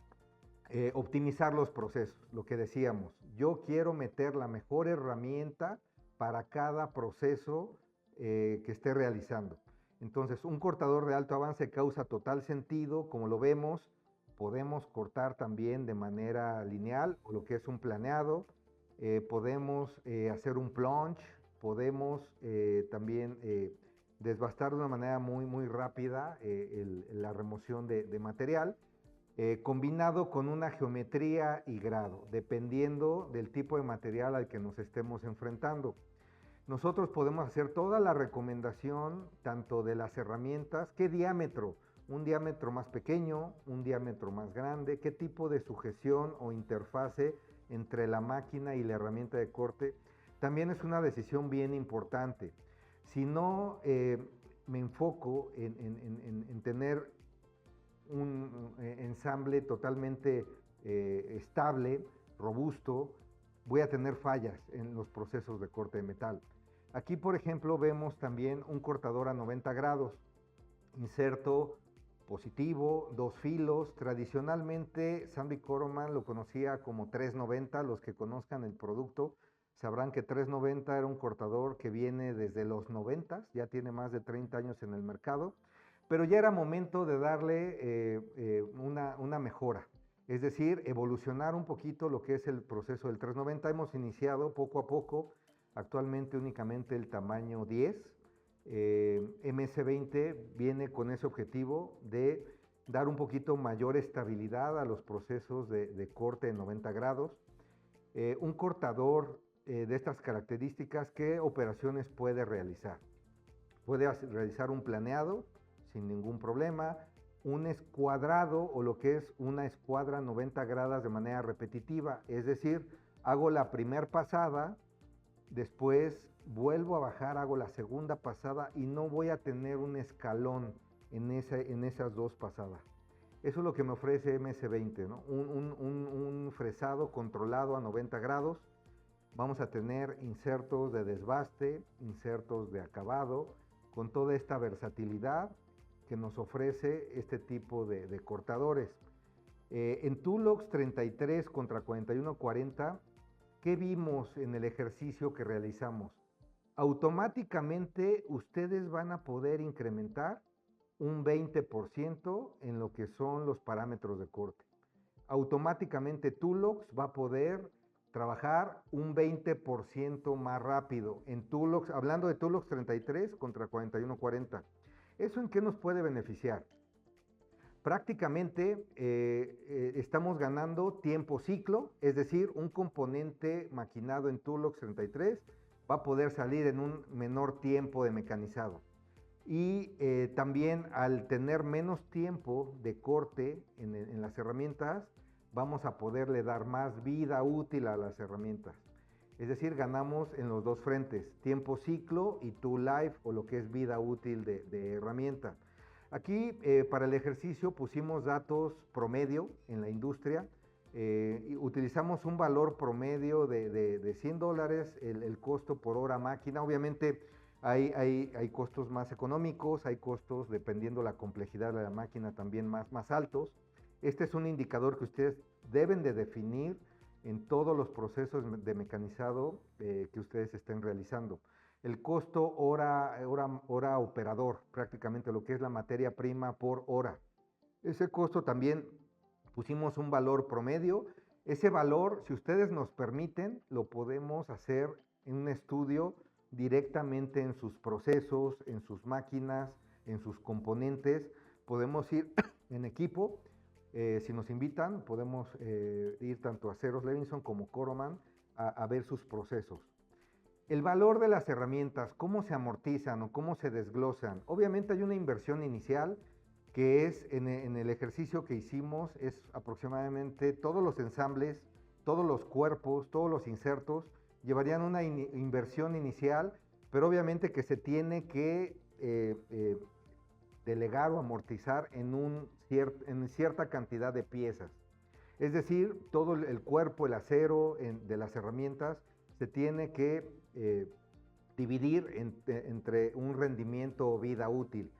optimizar los procesos, lo que decíamos, yo quiero meter la mejor herramienta para cada proceso que esté realizando. Entonces, un cortador de alto avance causa total sentido. Como lo vemos, podemos cortar también de manera lineal, o lo que es un planeado. Podemos hacer un plunge, podemos también desbastar de una manera muy rápida la remoción de material. combinado con una geometría y grado, dependiendo del tipo de material al que nos estemos enfrentando. Nosotros podemos hacer toda la recomendación, tanto de las herramientas, qué diámetro, un diámetro más pequeño, un diámetro más grande, qué tipo de sujeción o interfase entre la máquina y la herramienta de corte, también es una decisión bien importante. Si no me enfoco en tener un ensamble totalmente estable, robusto, voy a tener fallas en los procesos de corte de metal. Aquí, por ejemplo, vemos también un cortador a 90 grados, inserto positivo, 2 filos. Tradicionalmente, Sandy Koroman lo conocía como 390. Los que conozcan el producto sabrán que 390 era un cortador que viene desde los 90, ya tiene más de 30 años en el mercado, pero ya era momento de darle una mejora. Es decir, evolucionar un poquito lo que es el proceso del 390. Hemos iniciado poco a poco, actualmente únicamente el tamaño 10. MS20 viene con ese objetivo de dar un poquito mayor estabilidad a los procesos de corte de 90 grados. Un cortador de estas características, ¿qué operaciones puede realizar? Puede realizar un planeado sin ningún problema, un escuadrado o lo que es una escuadra 90 grados de manera repetitiva, es decir, hago la primera pasada, después vuelvo a bajar, hago la segunda pasada y no voy a tener un escalón en esas dos pasadas. Eso es lo que me ofrece MS20, ¿no? Un fresado controlado a 90 grados. Vamos a tener insertos de desbaste, insertos de acabado, con toda esta versatilidad que nos ofrece este tipo de cortadores. En Tulox 33 contra 4140, ¿qué vimos en el ejercicio que realizamos? Automáticamente ustedes van a poder incrementar un 20% en lo que son los parámetros de corte. Automáticamente Tulox va a poder trabajar un 20% más rápido en Tulox, hablando de Tulox 33 contra 4140. ¿Eso en qué nos puede beneficiar? Prácticamente estamos ganando tiempo ciclo, es decir, un componente maquinado en Tulox 33 va a poder salir en un menor tiempo de mecanizado. Y también al tener menos tiempo de corte en las herramientas, vamos a poderle dar más vida útil a las herramientas. Es decir, ganamos en los dos frentes, tiempo ciclo y tool life, o lo que es vida útil de herramienta. Aquí para el ejercicio pusimos datos promedio en la industria. Y utilizamos un valor promedio de $100 el costo por hora máquina. Obviamente hay costos más económicos, hay costos dependiendo la complejidad de la máquina también más altos. Este es un indicador que ustedes deben de definir en todos los procesos de mecanizado que ustedes estén realizando. El costo hora operador, prácticamente lo que es la materia prima por hora. Ese costo también pusimos un valor promedio. Ese valor, si ustedes nos permiten, lo podemos hacer en un estudio directamente en sus procesos, en sus máquinas, en sus componentes. Podemos ir en equipo. Si nos invitan, podemos ir tanto a Ceros Levinson como Koroman a ver sus procesos. El valor de las herramientas, cómo se amortizan o cómo se desglosan. Obviamente hay una inversión inicial que es en el ejercicio que hicimos, es aproximadamente todos los ensambles, todos los cuerpos, todos los insertos, llevarían una inversión inicial, pero obviamente que se tiene que delegar o amortizar en cierta cantidad de piezas. Es decir, todo el cuerpo, el acero de las herramientas, se tiene que dividir entre un rendimiento o vida útil.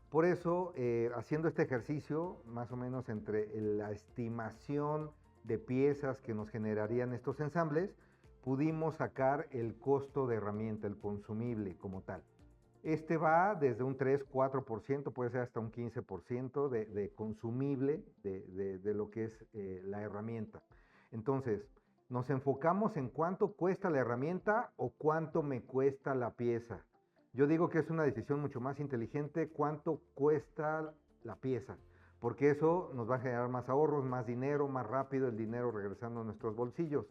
Por eso, haciendo este ejercicio, más o menos entre la estimación de piezas que nos generarían estos ensambles, pudimos sacar el costo de herramienta, el consumible como tal. Este va desde un 3-4%, puede ser hasta un 15% de consumible de lo que es la herramienta. Entonces, nos enfocamos en cuánto cuesta la herramienta o cuánto me cuesta la pieza. Yo digo que es una decisión mucho más inteligente cuánto cuesta la pieza, porque eso nos va a generar más ahorros, más dinero, más rápido el dinero regresando a nuestros bolsillos.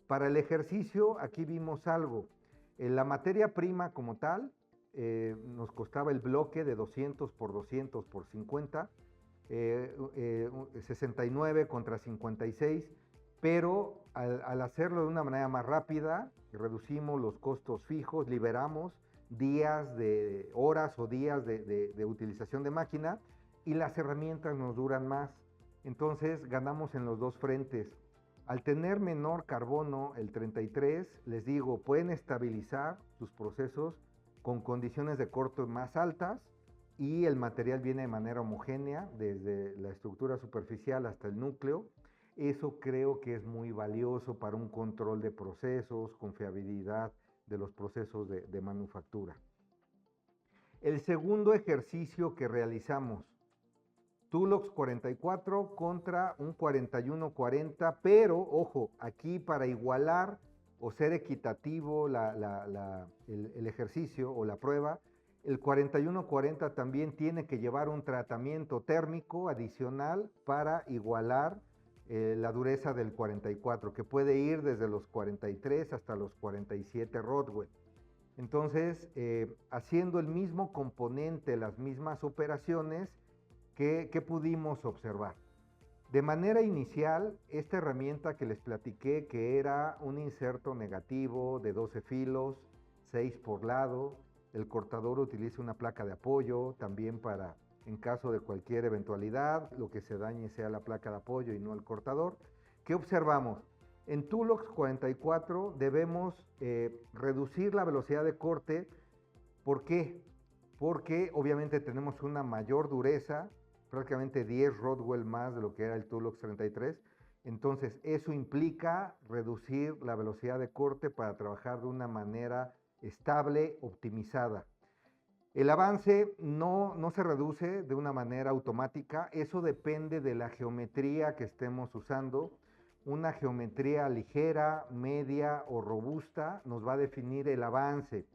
Para el ejercicio, aquí vimos algo. La materia prima como tal, nos costaba el bloque de 200 por 200 por 50, 69 contra 56, pero al hacerlo de una manera más rápida, reducimos los costos fijos, liberamos horas o días de utilización de máquina, y las herramientas nos duran más. Entonces ganamos en los dos frentes. Al tener menor carbono, el 33, les digo, pueden estabilizar sus procesos con condiciones de corte más altas, y el material viene de manera homogénea, desde la estructura superficial hasta el núcleo. Eso creo que es muy valioso para un control de procesos, confiabilidad de los procesos de manufactura. El segundo ejercicio que realizamos, Tulox 44 contra un 41-40, pero ojo, aquí para igualar o ser equitativo el ejercicio o la prueba, el 41-40 también tiene que llevar un tratamiento térmico adicional para igualar la dureza del 44, que puede ir desde los 43 hasta los 47 Rodwell. Entonces, haciendo el mismo componente, las mismas operaciones, ¿qué pudimos observar? De manera inicial, esta herramienta que les platiqué, que era un inserto negativo de 12 filos, 6 por lado, el cortador utiliza una placa de apoyo también para, en caso de cualquier eventualidad, lo que se dañe sea la placa de apoyo y no el cortador. ¿Qué observamos? En Tulox 44 debemos reducir la velocidad de corte. ¿Por qué? Porque obviamente tenemos una mayor dureza, prácticamente 10 Rodwell más de lo que era el Tulox 33. Entonces, eso implica reducir la velocidad de corte para trabajar de una manera estable, optimizada. El avance no se reduce de una manera automática, eso depende de la geometría que estemos usando. Una geometría ligera, media o robusta nos va a definir el avance,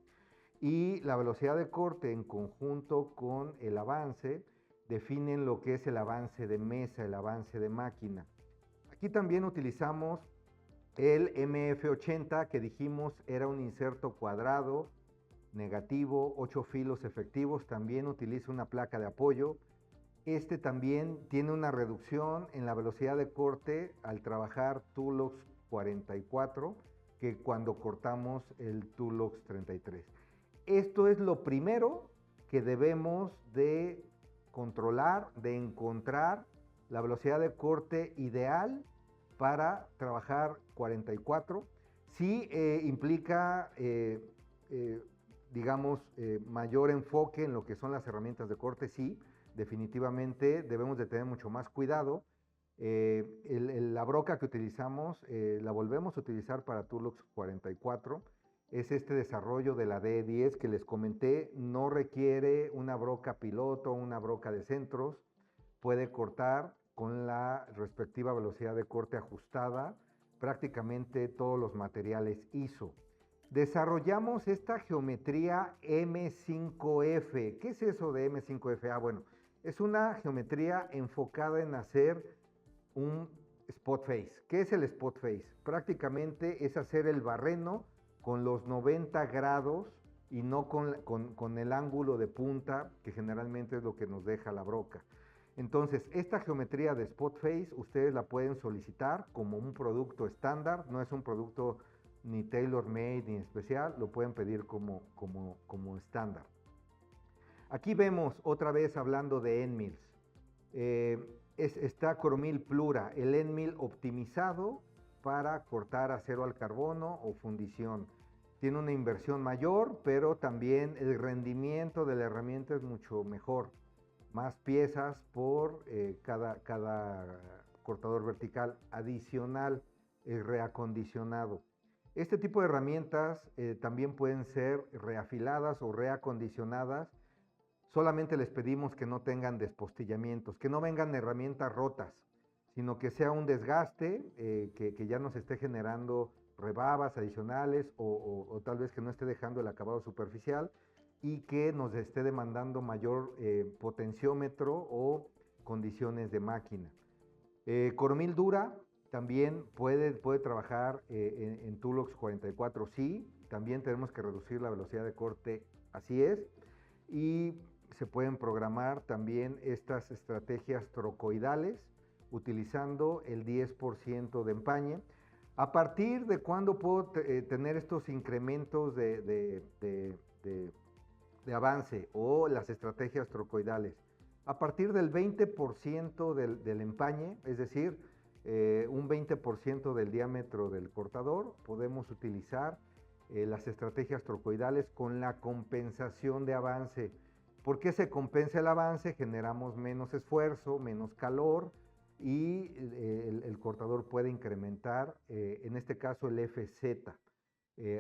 y la velocidad de corte en conjunto con el avance definen lo que es el avance de mesa, el avance de máquina. Aquí también utilizamos el MF80, que dijimos era un inserto cuadrado, negativo, 8 filos efectivos, también utiliza una placa de apoyo. Este también tiene una reducción en la velocidad de corte al trabajar Tulox 44 que cuando cortamos el Tulox 33. Esto es lo primero que debemos de controlar, de encontrar la velocidad de corte ideal para trabajar 44. Sí implica, digamos, mayor enfoque en lo que son las herramientas de corte, sí, definitivamente debemos de tener mucho más cuidado. La broca que utilizamos la volvemos a utilizar para Tulox 44. Es este desarrollo de la D10 que les comenté, no requiere una broca piloto, una broca de centros, puede cortar con la respectiva velocidad de corte ajustada prácticamente todos los materiales ISO. Desarrollamos esta geometría M5F. ¿Qué es eso de M5F? Bueno, es una geometría enfocada en hacer un spot face. ¿Qué es el spot face? Prácticamente es hacer el barreno con los 90 grados y no con el ángulo de punta, que generalmente es lo que nos deja la broca. Entonces, esta geometría de spot face ustedes la pueden solicitar como un producto estándar, no es un producto ni tailor made ni especial, lo pueden pedir como estándar. Aquí vemos otra vez hablando de end mills. Está Cromil Plura, el end mill optimizado para cortar acero al carbono o fundición. Tiene una inversión mayor, pero también el rendimiento de la herramienta es mucho mejor. Más piezas por cada cortador vertical adicional, reacondicionado. Este tipo de herramientas también pueden ser reafiladas o reacondicionadas. Solamente les pedimos que no tengan despostillamientos, que no vengan herramientas rotas, sino que sea un desgaste que ya nos esté generando rebabas adicionales o tal vez que no esté dejando el acabado superficial y que nos esté demandando mayor potenciómetro o condiciones de máquina. Coromil dura también puede trabajar en Tulox 44, sí, también tenemos que reducir la velocidad de corte, así es, y se pueden programar también estas estrategias trocoidales utilizando el 10% de empañe. ¿A partir de cuándo puedo tener estos incrementos de avance o las estrategias trocoidales? A partir del 20% del empañe, es decir, un 20% del diámetro del cortador, podemos utilizar las estrategias trocoidales con la compensación de avance. ¿Por qué se compensa el avance? Generamos menos esfuerzo, menos calor y el cortador puede incrementar, en este caso el FZ,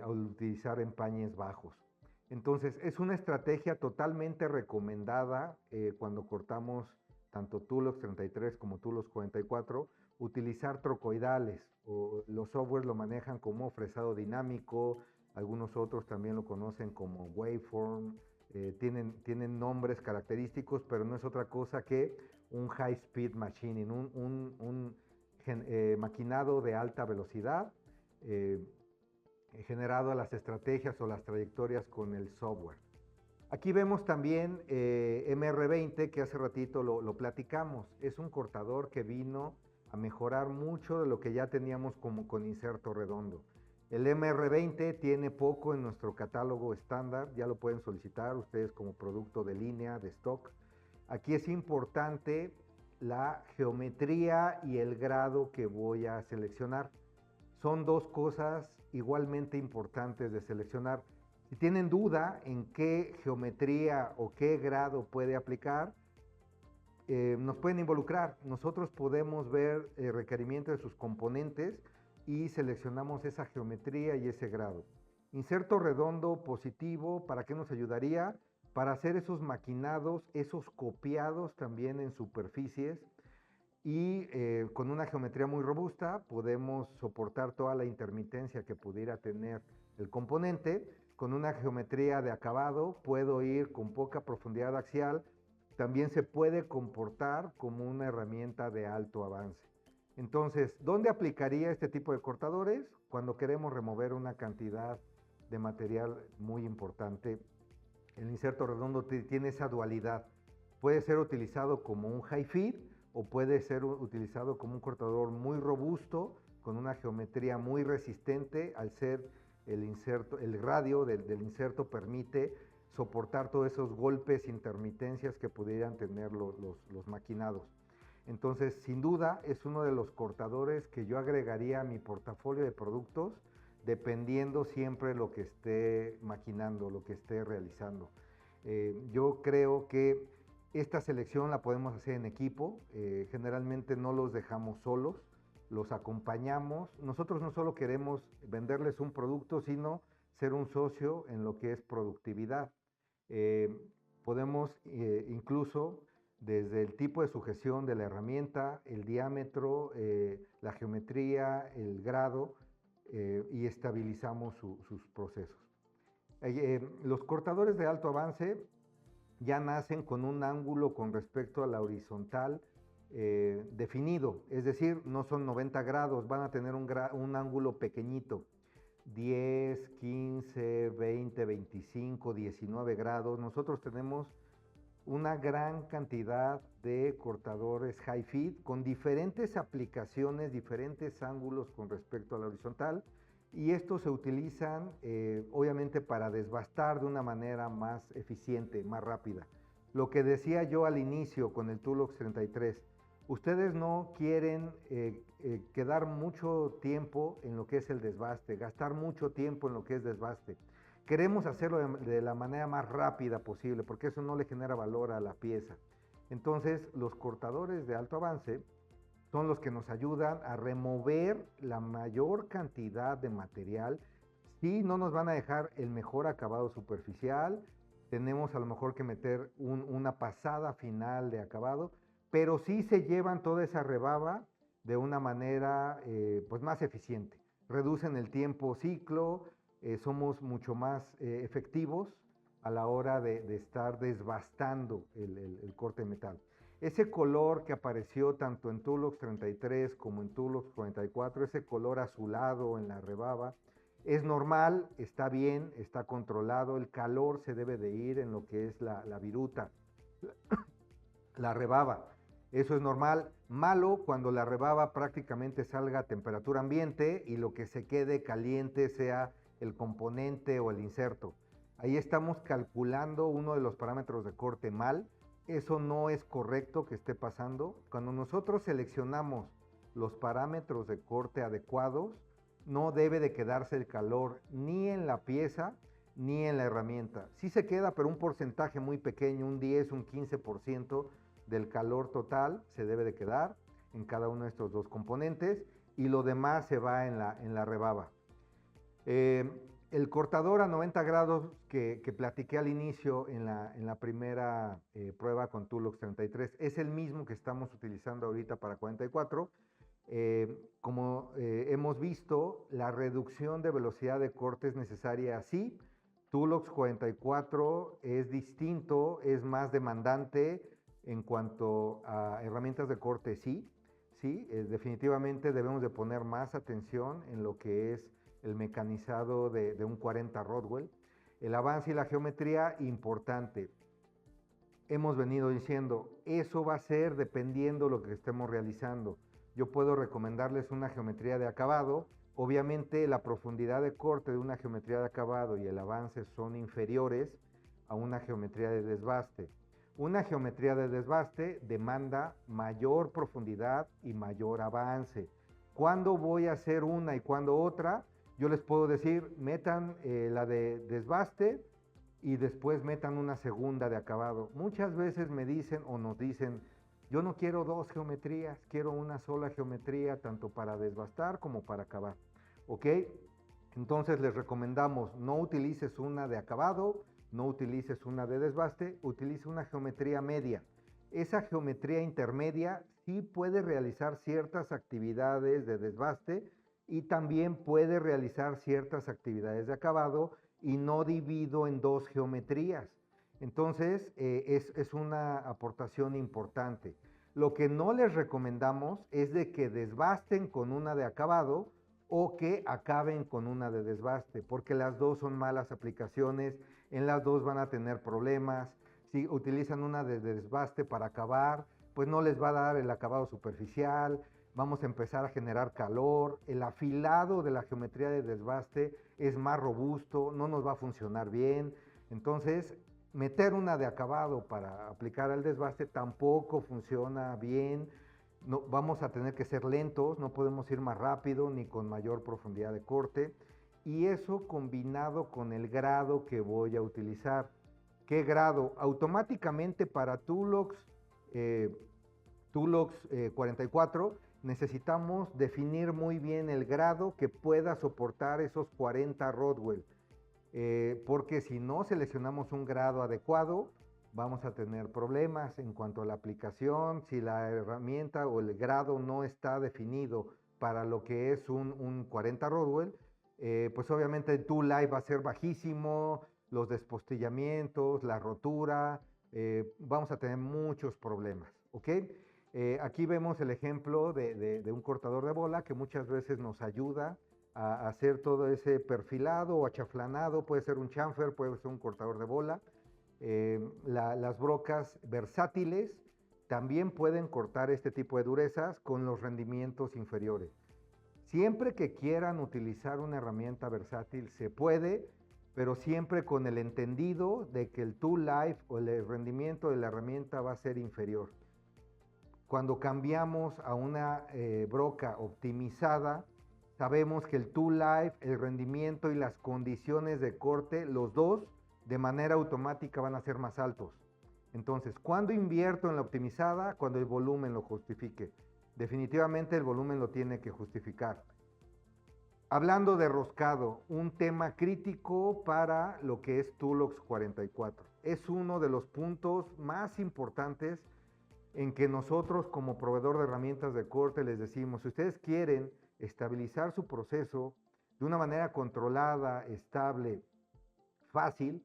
al utilizar empañes bajos. Entonces, es una estrategia totalmente recomendada cuando cortamos tanto Tulox 33 como Tulox 44, utilizar trocoidales. Los softwares lo manejan como fresado dinámico, algunos otros también lo conocen como waveform, tienen nombres característicos, pero no es otra cosa que un high speed machining, un maquinado de alta velocidad, generado a las estrategias o las trayectorias con el software. Aquí vemos también MR20, que hace ratito lo platicamos. Es un cortador que vino a mejorar mucho de lo que ya teníamos como con inserto redondo. El MR20 tiene poco en nuestro catálogo estándar, ya lo pueden solicitar ustedes como producto de línea, de stock. Aquí es importante la geometría y el grado que voy a seleccionar. Son dos cosas igualmente importantes de seleccionar. Si tienen duda en qué geometría o qué grado puede aplicar, nos pueden involucrar. Nosotros podemos ver el requerimiento de sus componentes y seleccionamos esa geometría y ese grado. Inserto redondo positivo, ¿para qué nos ayudaría? Para hacer esos maquinados, esos copiados también en superficies, y con una geometría muy robusta podemos soportar toda la intermitencia que pudiera tener el componente. Con una geometría de acabado puedo ir con poca profundidad axial. También se puede comportar como una herramienta de alto avance. Entonces, ¿dónde aplicaría este tipo de cortadores? Cuando queremos remover una cantidad de material muy importante. El inserto redondo tiene esa dualidad. Puede ser utilizado como un high feed o puede ser utilizado como un cortador muy robusto, con una geometría muy resistente. Al ser el radio del inserto permite soportar todos esos golpes, intermitencias que pudieran tener los maquinados. Entonces, sin duda, es uno de los cortadores que yo agregaría a mi portafolio de productos, dependiendo siempre lo que esté maquinando, lo que esté realizando. Yo creo que esta selección la podemos hacer en equipo. Generalmente no los dejamos solos, los acompañamos. Nosotros no solo queremos venderles un producto, sino ser un socio en lo que es productividad. Podemos incluso, desde el tipo de sujeción de la herramienta, el diámetro, la geometría, el grado, y estabilizamos sus procesos. Los cortadores de alto avance ya nacen con un ángulo con respecto a la horizontal definido, es decir, no son 90 grados, van a tener un ángulo pequeñito, 10, 15, 20, 25, 19 grados. Nosotros tenemos una gran cantidad de cortadores high feed con diferentes aplicaciones, diferentes ángulos con respecto a la horizontal, y estos se utilizan obviamente para desbastar de una manera más eficiente, más rápida. Lo que decía yo al inicio con el Tulox 33, ustedes no quieren quedar mucho tiempo en lo que es el desbaste, gastar mucho tiempo en lo que es desbaste. Queremos hacerlo de la manera más rápida posible, porque eso no le genera valor a la pieza. Entonces, los cortadores de alto avance son los que nos ayudan a remover la mayor cantidad de material. Sí, no nos van a dejar el mejor acabado superficial, tenemos a lo mejor que meter una pasada final de acabado, pero sí se llevan toda esa rebaba de una manera pues más eficiente. Reducen el tiempo ciclo, somos mucho más efectivos a la hora de estar desbastando el corte de metal. Ese color que apareció tanto en Tulox 33 como en Tulox 44, ese color azulado en la rebaba, es normal, está bien, está controlado, el calor se debe de ir en lo que es la viruta, la rebaba. Eso es normal. Malo cuando la rebaba prácticamente salga a temperatura ambiente y lo que se quede caliente sea el componente o el inserto. Ahí estamos calculando uno de los parámetros de corte mal. Eso no es correcto que esté pasando. Cuando nosotros seleccionamos los parámetros de corte adecuados, no debe de quedarse el calor ni en la pieza ni en la herramienta. Sí se queda, pero un porcentaje muy pequeño, un 10, un 15% del calor total se debe de quedar en cada uno de estos dos componentes y lo demás se va en la rebaba. El cortador a 90 grados que platiqué al inicio en la primera prueba con Tulox 33 es el mismo que estamos utilizando ahorita para 44. Como hemos visto, la reducción de velocidad de corte es necesaria así. Tulox 44 es distinto, es más demandante en cuanto a herramientas de corte, sí. Definitivamente debemos de poner más atención en lo que es el mecanizado de un 40 Rodwell. El avance y la geometría, importante. Hemos venido diciendo, eso va a ser dependiendo de lo que estemos realizando. Yo puedo recomendarles una geometría de acabado. Obviamente la profundidad de corte de una geometría de acabado y el avance son inferiores a una geometría de desbaste. Una geometría de desbaste demanda mayor profundidad y mayor avance. ¿Cuándo voy a hacer una y cuándo otra? Yo les puedo decir, metan la de desbaste y después metan una segunda de acabado. Muchas veces me dicen o nos dicen, yo no quiero dos geometrías, quiero una sola geometría, tanto para desbastar como para acabar. ¿Ok? Entonces les recomendamos, no utilices una de acabado, no utilices una de desbaste, utilice una geometría media. Esa geometría intermedia sí puede realizar ciertas actividades de desbaste y también puede realizar ciertas actividades de acabado y no divido en dos geometrías. Entonces es una aportación importante. Lo que no les recomendamos es de que desbasten con una de acabado o que acaben con una de desbaste, porque las dos son malas aplicaciones, en las dos van a tener problemas. Si utilizan una de desbaste para acabar, pues no les va a dar el acabado superficial, vamos a empezar a generar calor, el afilado de la geometría de desbaste es más robusto, no nos va a funcionar bien. Entonces, meter una de acabado para aplicar al desbaste tampoco funciona bien. No, vamos a tener que ser lentos, no podemos ir más rápido ni con mayor profundidad de corte. Y eso combinado con el grado que voy a utilizar. ¿Qué grado? Automáticamente para Tulox 44 necesitamos definir muy bien el grado que pueda soportar esos 40 Rodwell. Porque si no seleccionamos un grado adecuado, vamos a tener problemas en cuanto a la aplicación. Si la herramienta o el grado no está definido para lo que es un 40 Rodwell, pues obviamente el tool life va a ser bajísimo, los despostillamientos, la rotura, vamos a tener muchos problemas, ¿ok? Aquí vemos el ejemplo de un cortador de bola que muchas veces nos ayuda a hacer todo ese perfilado o achaflanado, puede ser un chamfer, puede ser un cortador de bola. Las brocas versátiles también pueden cortar este tipo de durezas con los rendimientos inferiores. Siempre que quieran utilizar una herramienta versátil se puede, pero siempre con el entendido de que el tool life o el rendimiento de la herramienta va a ser inferior. Cuando cambiamos a una broca optimizada, sabemos que el tool life, el rendimiento y las condiciones de corte, los dos de manera automática van a ser más altos. Entonces, ¿cuándo invierto en la optimizada? Cuando el volumen lo justifique. Definitivamente el volumen lo tiene que justificar. Hablando de roscado, un tema crítico para lo que es Tulox 44. Es uno de los puntos más importantes en que nosotros como proveedor de herramientas de corte les decimos, si ustedes quieren estabilizar su proceso de una manera controlada, estable, fácil,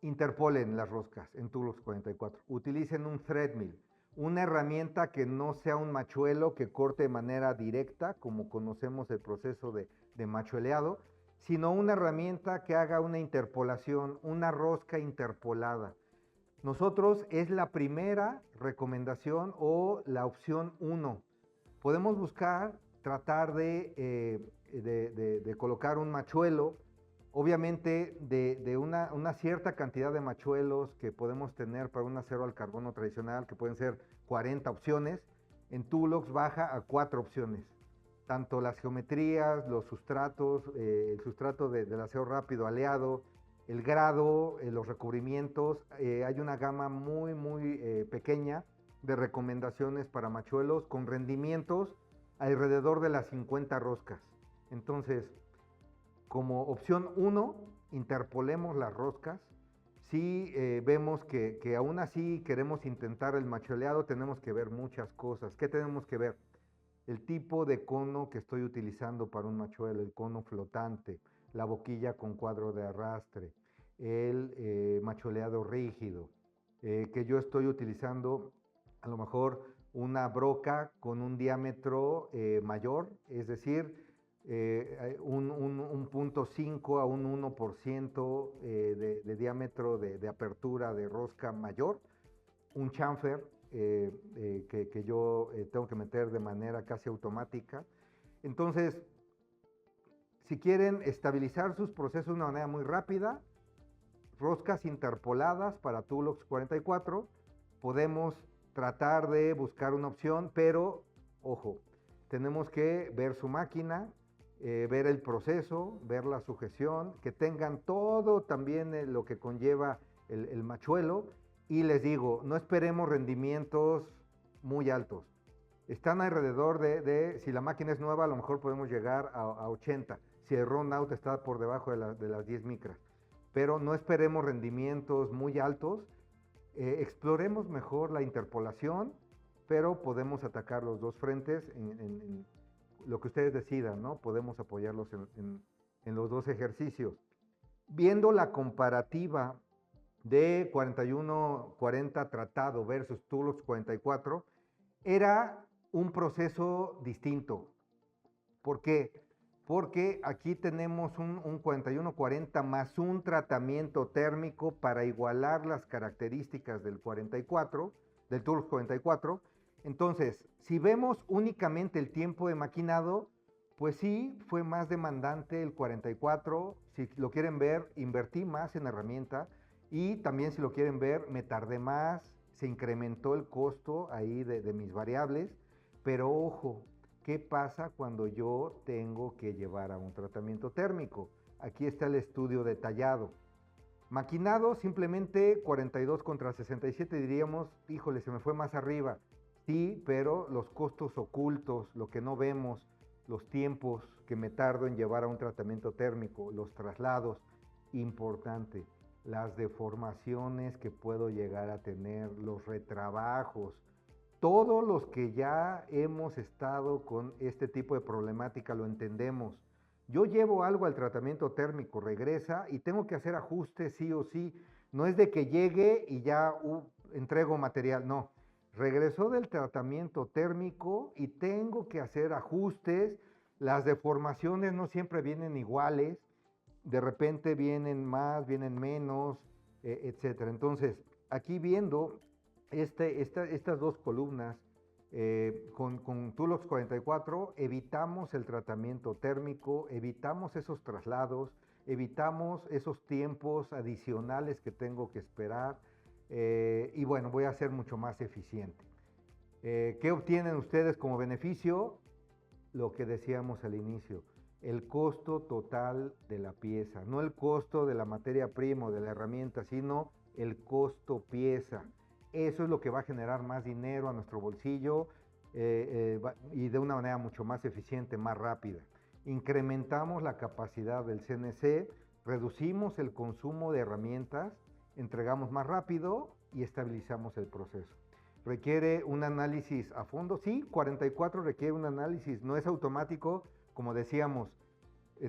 interpolen las roscas en Tulox 44. Utilicen un thread mill. una herramienta que no sea un machuelo que corte de manera directa, como conocemos el proceso de machueleado, sino una herramienta que haga una interpolación, una rosca interpolada. Nosotros es la primera recomendación o la opción 1. Podemos buscar, tratar de colocar un machuelo, obviamente de una cierta cantidad de machuelos que podemos tener para un acero al carbono tradicional, que pueden ser 40 opciones, en Tulox baja a 4 opciones. Tanto las geometrías, los sustratos, el sustrato del acero rápido aleado, el grado, los recubrimientos, hay una gama muy pequeña de recomendaciones para machuelos con rendimientos alrededor de las 50 roscas. Entonces, como opción 1, interpolemos las roscas. Si vemos que aún así queremos intentar el machueleado, tenemos que ver muchas cosas. ¿Qué tenemos que ver? El tipo de cono que estoy utilizando para un machuelo, el cono flotante, la boquilla con cuadro de arrastre, el machueleado rígido, que yo estoy utilizando a lo mejor una broca con un diámetro mayor, es decir, un 0.5 a un 1% de diámetro de apertura de rosca mayor, un chamfer que yo tengo que meter de manera casi automática. Entonces, si quieren estabilizar sus procesos de una manera muy rápida, roscas interpoladas para Tulox 44, podemos tratar de buscar una opción, pero ojo, tenemos que ver su máquina, ver el proceso, ver la sujeción, que tengan todo también lo que conlleva el machuelo. Y les digo, no esperemos rendimientos muy altos. Están alrededor si la máquina es nueva, a lo mejor podemos llegar a 80, si el run out está por debajo de las 10 micras. Pero no esperemos rendimientos muy altos, exploremos mejor la interpolación, pero podemos atacar los dos frentes en lo que ustedes decidan, ¿no? Podemos apoyarlos en los dos ejercicios. Viendo la comparativa de 4140 tratado versus Tulox 44, era un proceso distinto. ¿Por qué? Porque aquí tenemos un 4140 más un tratamiento térmico para igualar las características del 44, del Tulox 44. Entonces, si vemos únicamente el tiempo de maquinado, pues sí, fue más demandante el 44. Si lo quieren ver, invertí más en herramienta. Y también si lo quieren ver, me tardé más, se incrementó el costo ahí de mis variables. Pero ojo, ¿qué pasa cuando yo tengo que llevar a un tratamiento térmico? Aquí está el estudio detallado. Maquinado, simplemente 42 contra 67, diríamos, híjole, se me fue más arriba. Sí, pero los costos ocultos, lo que no vemos, los tiempos que me tardo en llevar a un tratamiento térmico, los traslados, importante, las deformaciones que puedo llegar a tener, los retrabajos, todos los que ya hemos estado con este tipo de problemática lo entendemos. Yo llevo algo al tratamiento térmico, regresa y tengo que hacer ajustes sí o sí. No es de que llegue y ya entrego material, no. Regresó del tratamiento térmico y tengo que hacer ajustes. Las deformaciones no siempre vienen iguales. De repente vienen más, vienen menos, etcétera. Entonces, aquí viendo estas dos columnas, con Tulox 44 evitamos el tratamiento térmico, evitamos esos traslados, evitamos esos tiempos adicionales que tengo que esperar, y bueno, voy a ser mucho más eficiente. ¿Qué obtienen ustedes como beneficio? Lo que decíamos al inicio, el costo total de la pieza, no el costo de la materia prima o de la herramienta, sino el costo pieza. Eso es lo que va a generar más dinero a nuestro bolsillo y de una manera mucho más eficiente, más rápida. Incrementamos la capacidad del CNC, reducimos el consumo de herramientas, entregamos más rápido y estabilizamos el proceso. ¿Requiere un análisis a fondo? Sí, 44 requiere un análisis, no es automático, como decíamos.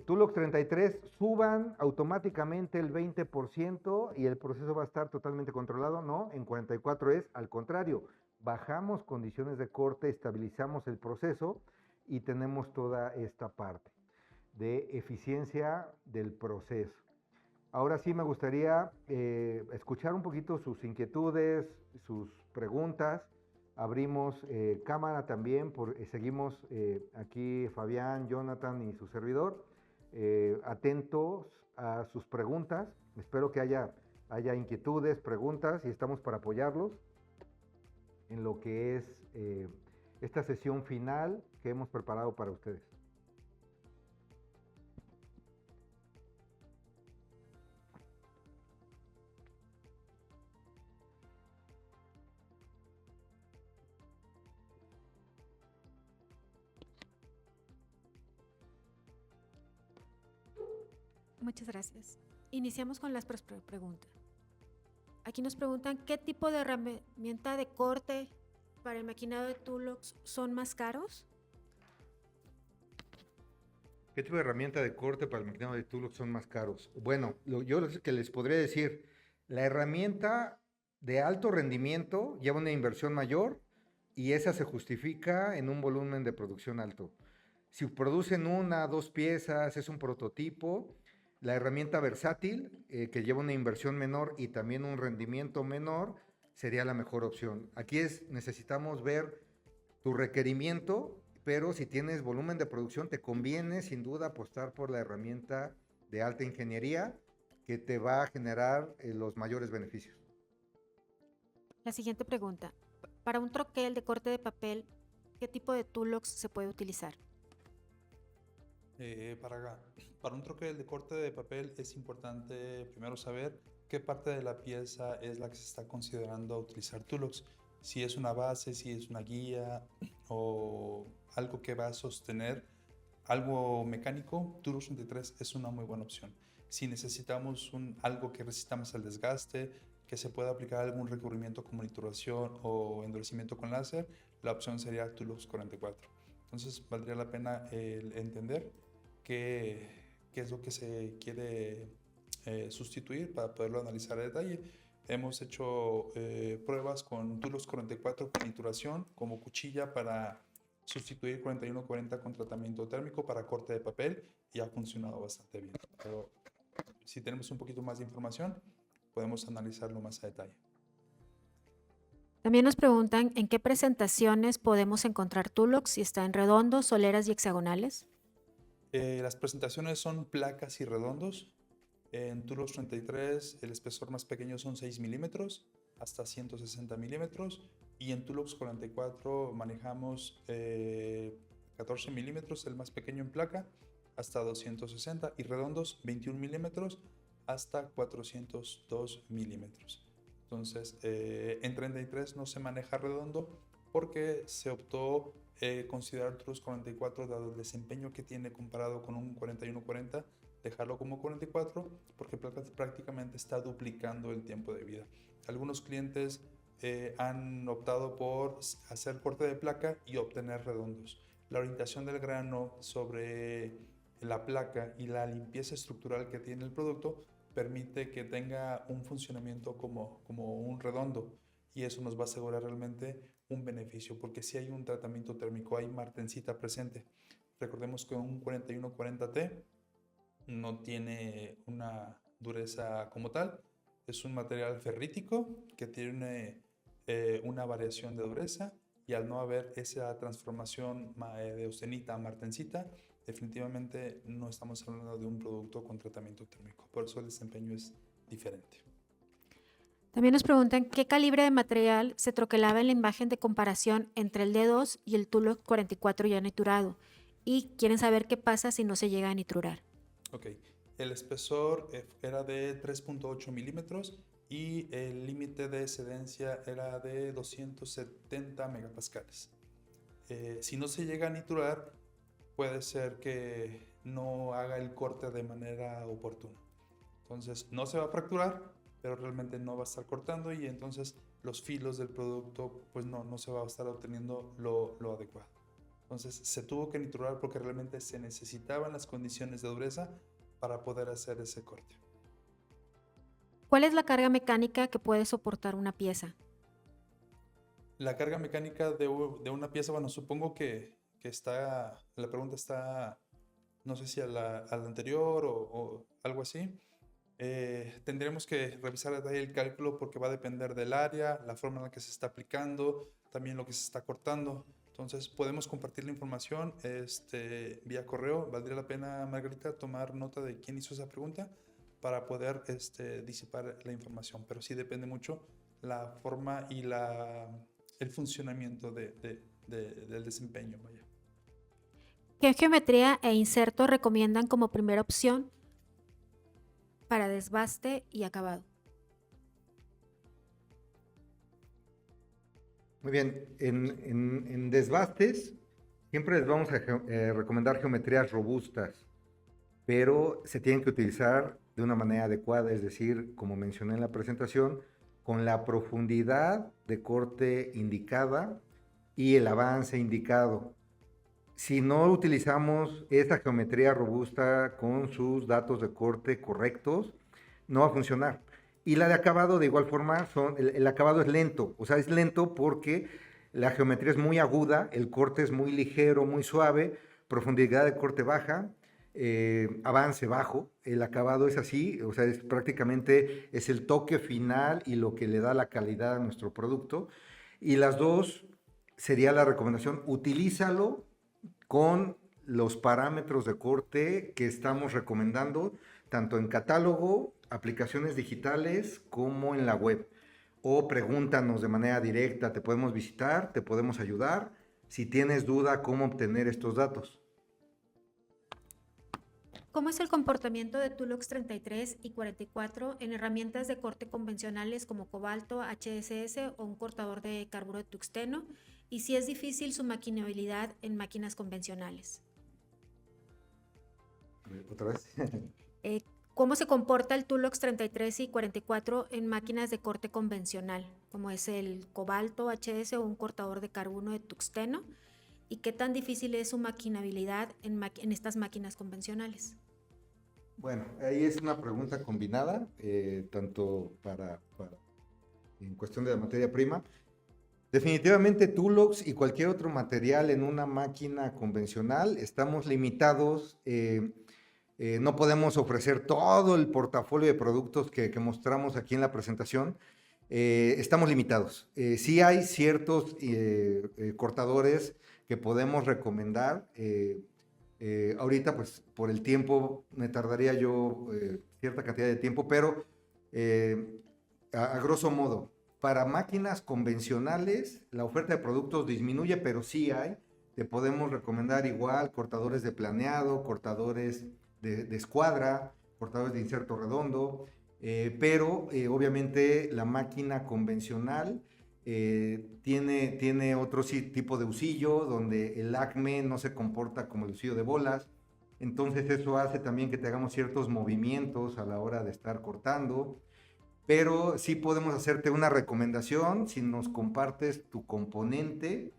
Tulox 33 suban automáticamente el 20% y el proceso va a estar totalmente controlado. No, en 44 es al contrario, bajamos condiciones de corte, estabilizamos el proceso y tenemos toda esta parte de eficiencia del proceso. Ahora sí me gustaría escuchar un poquito sus inquietudes, sus preguntas. Abrimos cámara también, seguimos aquí Fabián, Jonathan y su servidor, atentos a sus preguntas. Espero que haya inquietudes, preguntas y estamos para apoyarlos en lo que es esta sesión final que hemos preparado para ustedes. Muchas gracias. Iniciamos con las preguntas. Aquí nos preguntan qué tipo de herramienta de corte para el maquinado de Tulux son más caros. ¿Qué tipo de herramienta de corte para el maquinado de Tulux son más caros? Bueno, yo lo que les podría decir, la herramienta de alto rendimiento lleva una inversión mayor y esa se justifica en un volumen de producción alto. Si producen 1, 2 piezas, es un prototipo. La herramienta versátil, que lleva una inversión menor y también un rendimiento menor, sería la mejor opción. Aquí necesitamos ver tu requerimiento, pero si tienes volumen de producción, te conviene sin duda apostar por la herramienta de alta ingeniería que te va a generar los mayores beneficios. La siguiente pregunta. Para un troquel de corte de papel, ¿qué tipo de Tulux se puede utilizar? Para un troquel de corte de papel es importante primero saber qué parte de la pieza es la que se está considerando utilizar Tulux. Si es una base, si es una guía o algo que va a sostener algo mecánico, Tulux 33 es una muy buena opción. Si necesitamos algo que resista más al desgaste, que se pueda aplicar algún recubrimiento como nituración o endurecimiento con láser, la opción sería Tulux 44. Entonces valdría la pena entender qué es lo que se quiere sustituir para poderlo analizar a detalle. Hemos hecho pruebas con Tulux 44 con nituración como cuchilla para sustituir 4140 con tratamiento térmico para corte de papel y ha funcionado bastante bien. Pero si tenemos un poquito más de información, podemos analizarlo más a detalle. También nos preguntan en qué presentaciones podemos encontrar Tulux, si está en redondos, soleras y hexagonales. Las presentaciones son placas y redondos. En Tulux 33 el espesor más pequeño son 6 milímetros hasta 160 milímetros y en Tulux 44 manejamos 14 milímetros, el más pequeño en placa, hasta 260 y redondos 21 milímetros hasta 402 milímetros. Entonces en 33 no se maneja redondo porque se optó considerar Tulux 44 dado el desempeño que tiene comparado con un 4140, dejarlo como 44 porque prácticamente está duplicando el tiempo de vida. Algunos clientes han optado por hacer corte de placa y obtener redondos. La orientación del grano sobre la placa y la limpieza estructural que tiene el producto permite que tenga un funcionamiento como un redondo y eso nos va a asegurar realmente un beneficio porque si hay un tratamiento térmico, hay martensita presente. Recordemos que un 4140T no tiene una dureza como tal, es un material ferrítico que tiene una variación de dureza y al no haber esa transformación de austenita a martensita, definitivamente no estamos hablando de un producto con tratamiento térmico, por eso el desempeño es diferente. También nos preguntan qué calibre de material se troquelaba en la imagen de comparación entre el D2 y el Tulux 44 ya niturado y quieren saber qué pasa si no se llega a niturar. Ok, el espesor era de 3.8 milímetros y el límite de excedencia era de 270 megapascales. Si no se llega a niturar, puede ser que no haga el corte de manera oportuna. Entonces no se va a fracturar, pero realmente no va a estar cortando y entonces los filos del producto pues no se va a estar obteniendo lo adecuado. Entonces se tuvo que niturar porque realmente se necesitaban las condiciones de dureza para poder hacer ese corte. ¿Cuál es la carga mecánica que puede soportar una pieza? La carga mecánica de una pieza, bueno, supongo que la pregunta está, no sé si a la anterior o algo así. Tendremos que revisar a detalle el cálculo porque va a depender del área, la forma en la que se está aplicando, también lo que se está cortando. Entonces, podemos compartir la información vía correo. Valdría la pena, Margarita, tomar nota de quién hizo esa pregunta para poder disipar la información. Pero sí depende mucho la forma y el funcionamiento del desempeño. Vaya. ¿Qué geometría e inserto recomiendan como primera opción para desbaste y acabado? Muy bien, en desbastes siempre les vamos a recomendar geometrías robustas, pero se tienen que utilizar de una manera adecuada, es decir, como mencioné en la presentación, con la profundidad de corte indicada y el avance indicado. Si no utilizamos esta geometría robusta con sus datos de corte correctos, no va a funcionar. Y la de acabado, de igual forma, el acabado es lento. O sea, es lento porque la geometría es muy aguda, el corte es muy ligero, muy suave, profundidad de corte baja, avance bajo. El acabado es así, o sea, prácticamente es el toque final y lo que le da la calidad a nuestro producto. Y las dos sería la recomendación, utilízalo con los parámetros de corte que estamos recomendando, tanto en catálogo, aplicaciones digitales, como en la web. O pregúntanos de manera directa, te podemos visitar, te podemos ayudar, si tienes duda cómo obtener estos datos. ¿Cómo es el comportamiento de Tulox 33 y 44 en herramientas de corte convencionales como cobalto, HSS o un cortador de carburo de tungsteno? Y si es difícil su maquinabilidad en máquinas convencionales. ¿Otra vez? ¿Cómo se comporta el Tulox 33 y 44 en máquinas de corte convencional, como es el cobalto, HS o un cortador de carbono de tungsteno? ¿Y qué tan difícil es su maquinabilidad en estas máquinas convencionales? Bueno, ahí es una pregunta combinada, tanto en cuestión de la materia prima. Definitivamente Tulox y cualquier otro material en una máquina convencional estamos limitados, no podemos ofrecer todo el portafolio de productos que mostramos aquí en la presentación, estamos limitados. Sí hay ciertos cortadores que podemos recomendar, ahorita pues por el tiempo me tardaría yo cierta cantidad de tiempo, pero a grosso modo, para máquinas convencionales, la oferta de productos disminuye, pero sí hay. Te podemos recomendar igual cortadores de planeado, cortadores de escuadra, cortadores de inserto redondo, pero obviamente la máquina convencional tiene otro tipo de usillo, donde el acme no se comporta como el usillo de bolas. Entonces eso hace también que tengamos ciertos movimientos a la hora de estar cortando. Pero sí podemos hacerte una recomendación si nos compartes tu componente,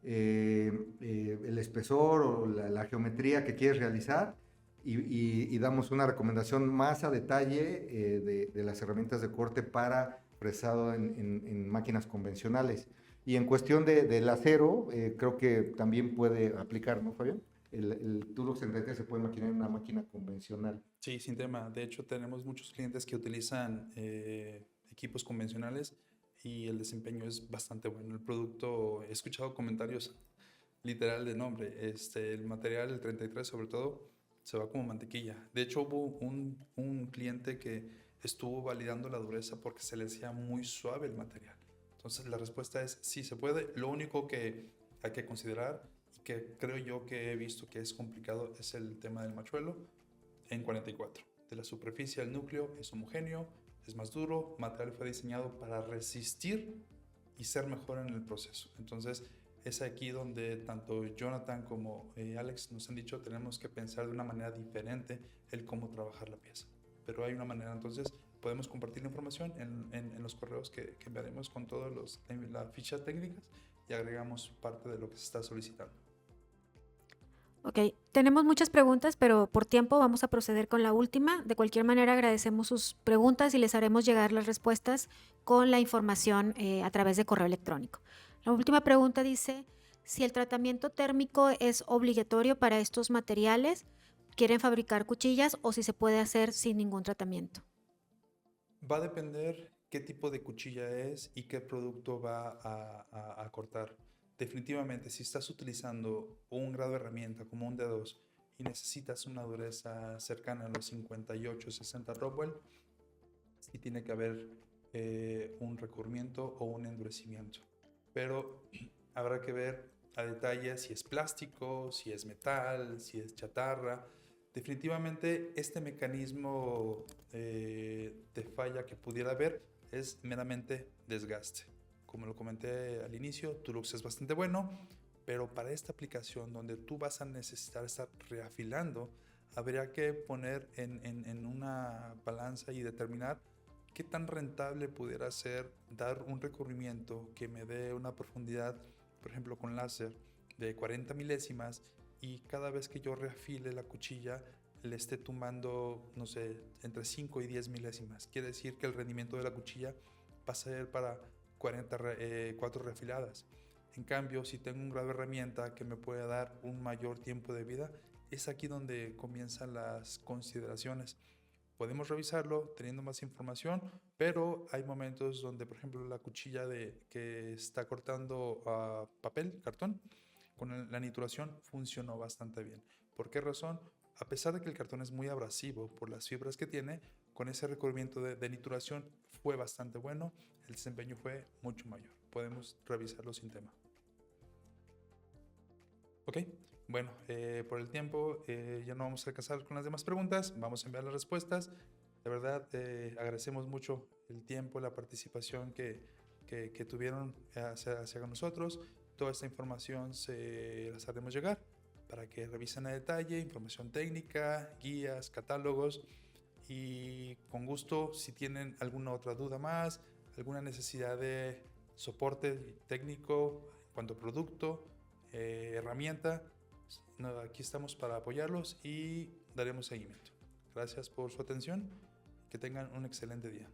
el espesor o la geometría que quieres realizar y damos una recomendación más a detalle de las herramientas de corte para fresado en máquinas convencionales. Y en cuestión del acero, creo que también puede aplicar, ¿no, Fabián? El Tulox 33 se puede maquinar en una máquina convencional. Sí, sin tema. De hecho, tenemos muchos clientes que utilizan equipos convencionales y el desempeño es bastante bueno. El producto, he escuchado comentarios literal de nombre. El material, el 33 sobre todo, se va como mantequilla. De hecho, hubo un cliente que estuvo validando la dureza porque se le hacía muy suave el material. Entonces, la respuesta es sí se puede. Lo único que hay que considerar y que creo yo que he visto que es complicado es el tema del machuelo en 44. De la superficie al núcleo es homogéneo, es más duro, el material fue diseñado para resistir y ser mejor en el proceso. Entonces, es aquí donde tanto Jonathan como Alex nos han dicho tenemos que pensar de una manera diferente el cómo trabajar la pieza. Pero hay una manera, entonces podemos compartir la información en los correos que enviaremos con todas las fichas técnicas y agregamos parte de lo que se está solicitando. Ok, tenemos muchas preguntas, pero por tiempo vamos a proceder con la última. De cualquier manera, agradecemos sus preguntas y les haremos llegar las respuestas con la información a través de correo electrónico. La última pregunta dice, si el tratamiento térmico es obligatorio para estos materiales, quieren fabricar cuchillas o si se puede hacer sin ningún tratamiento. Va a depender qué tipo de cuchilla es y qué producto va a cortar. Definitivamente, si estás utilizando un grado de herramienta como un D2 y necesitas una dureza cercana a los 58-60 Rockwell, sí tiene que haber un recubrimiento o un endurecimiento. Pero habrá que ver a detalle si es plástico, si es metal, si es chatarra. Definitivamente este mecanismo de falla que pudiera haber es meramente desgaste. Como lo comenté al inicio, Dulux es bastante bueno, pero para esta aplicación donde tú vas a necesitar estar reafilando, habría que poner en una balanza y determinar qué tan rentable pudiera ser dar un recubrimiento que me dé una profundidad, por ejemplo con láser, de 40 milésimas y cada vez que yo reafile la cuchilla le esté tumbando, no sé, entre 5 y 10 milésimas. Quiere decir que el rendimiento de la cuchilla va a ser para 4 reafiladas. En cambio, si tengo un grado de herramienta que me puede dar un mayor tiempo de vida, es aquí donde comienzan las consideraciones. Podemos revisarlo teniendo más información, pero hay momentos donde, por ejemplo, la cuchilla que está cortando papel, cartón, con la nituración funcionó bastante bien. ¿Por qué razón? A pesar de que el cartón es muy abrasivo por las fibras que tiene, con ese recubrimiento de nituración fue bastante bueno, el desempeño fue mucho mayor. Podemos revisarlo sin tema. Ok, bueno, por el tiempo ya no vamos a alcanzar con las demás preguntas, vamos a enviar las respuestas. De verdad, agradecemos mucho el tiempo, la participación que tuvieron hacia nosotros. Toda esta información se las haremos llegar para que revisen a detalle, información técnica, guías, catálogos y con gusto si tienen alguna otra duda más, alguna necesidad de soporte técnico en cuanto a producto, herramienta, aquí estamos para apoyarlos y daremos seguimiento. Gracias por su atención, que tengan un excelente día.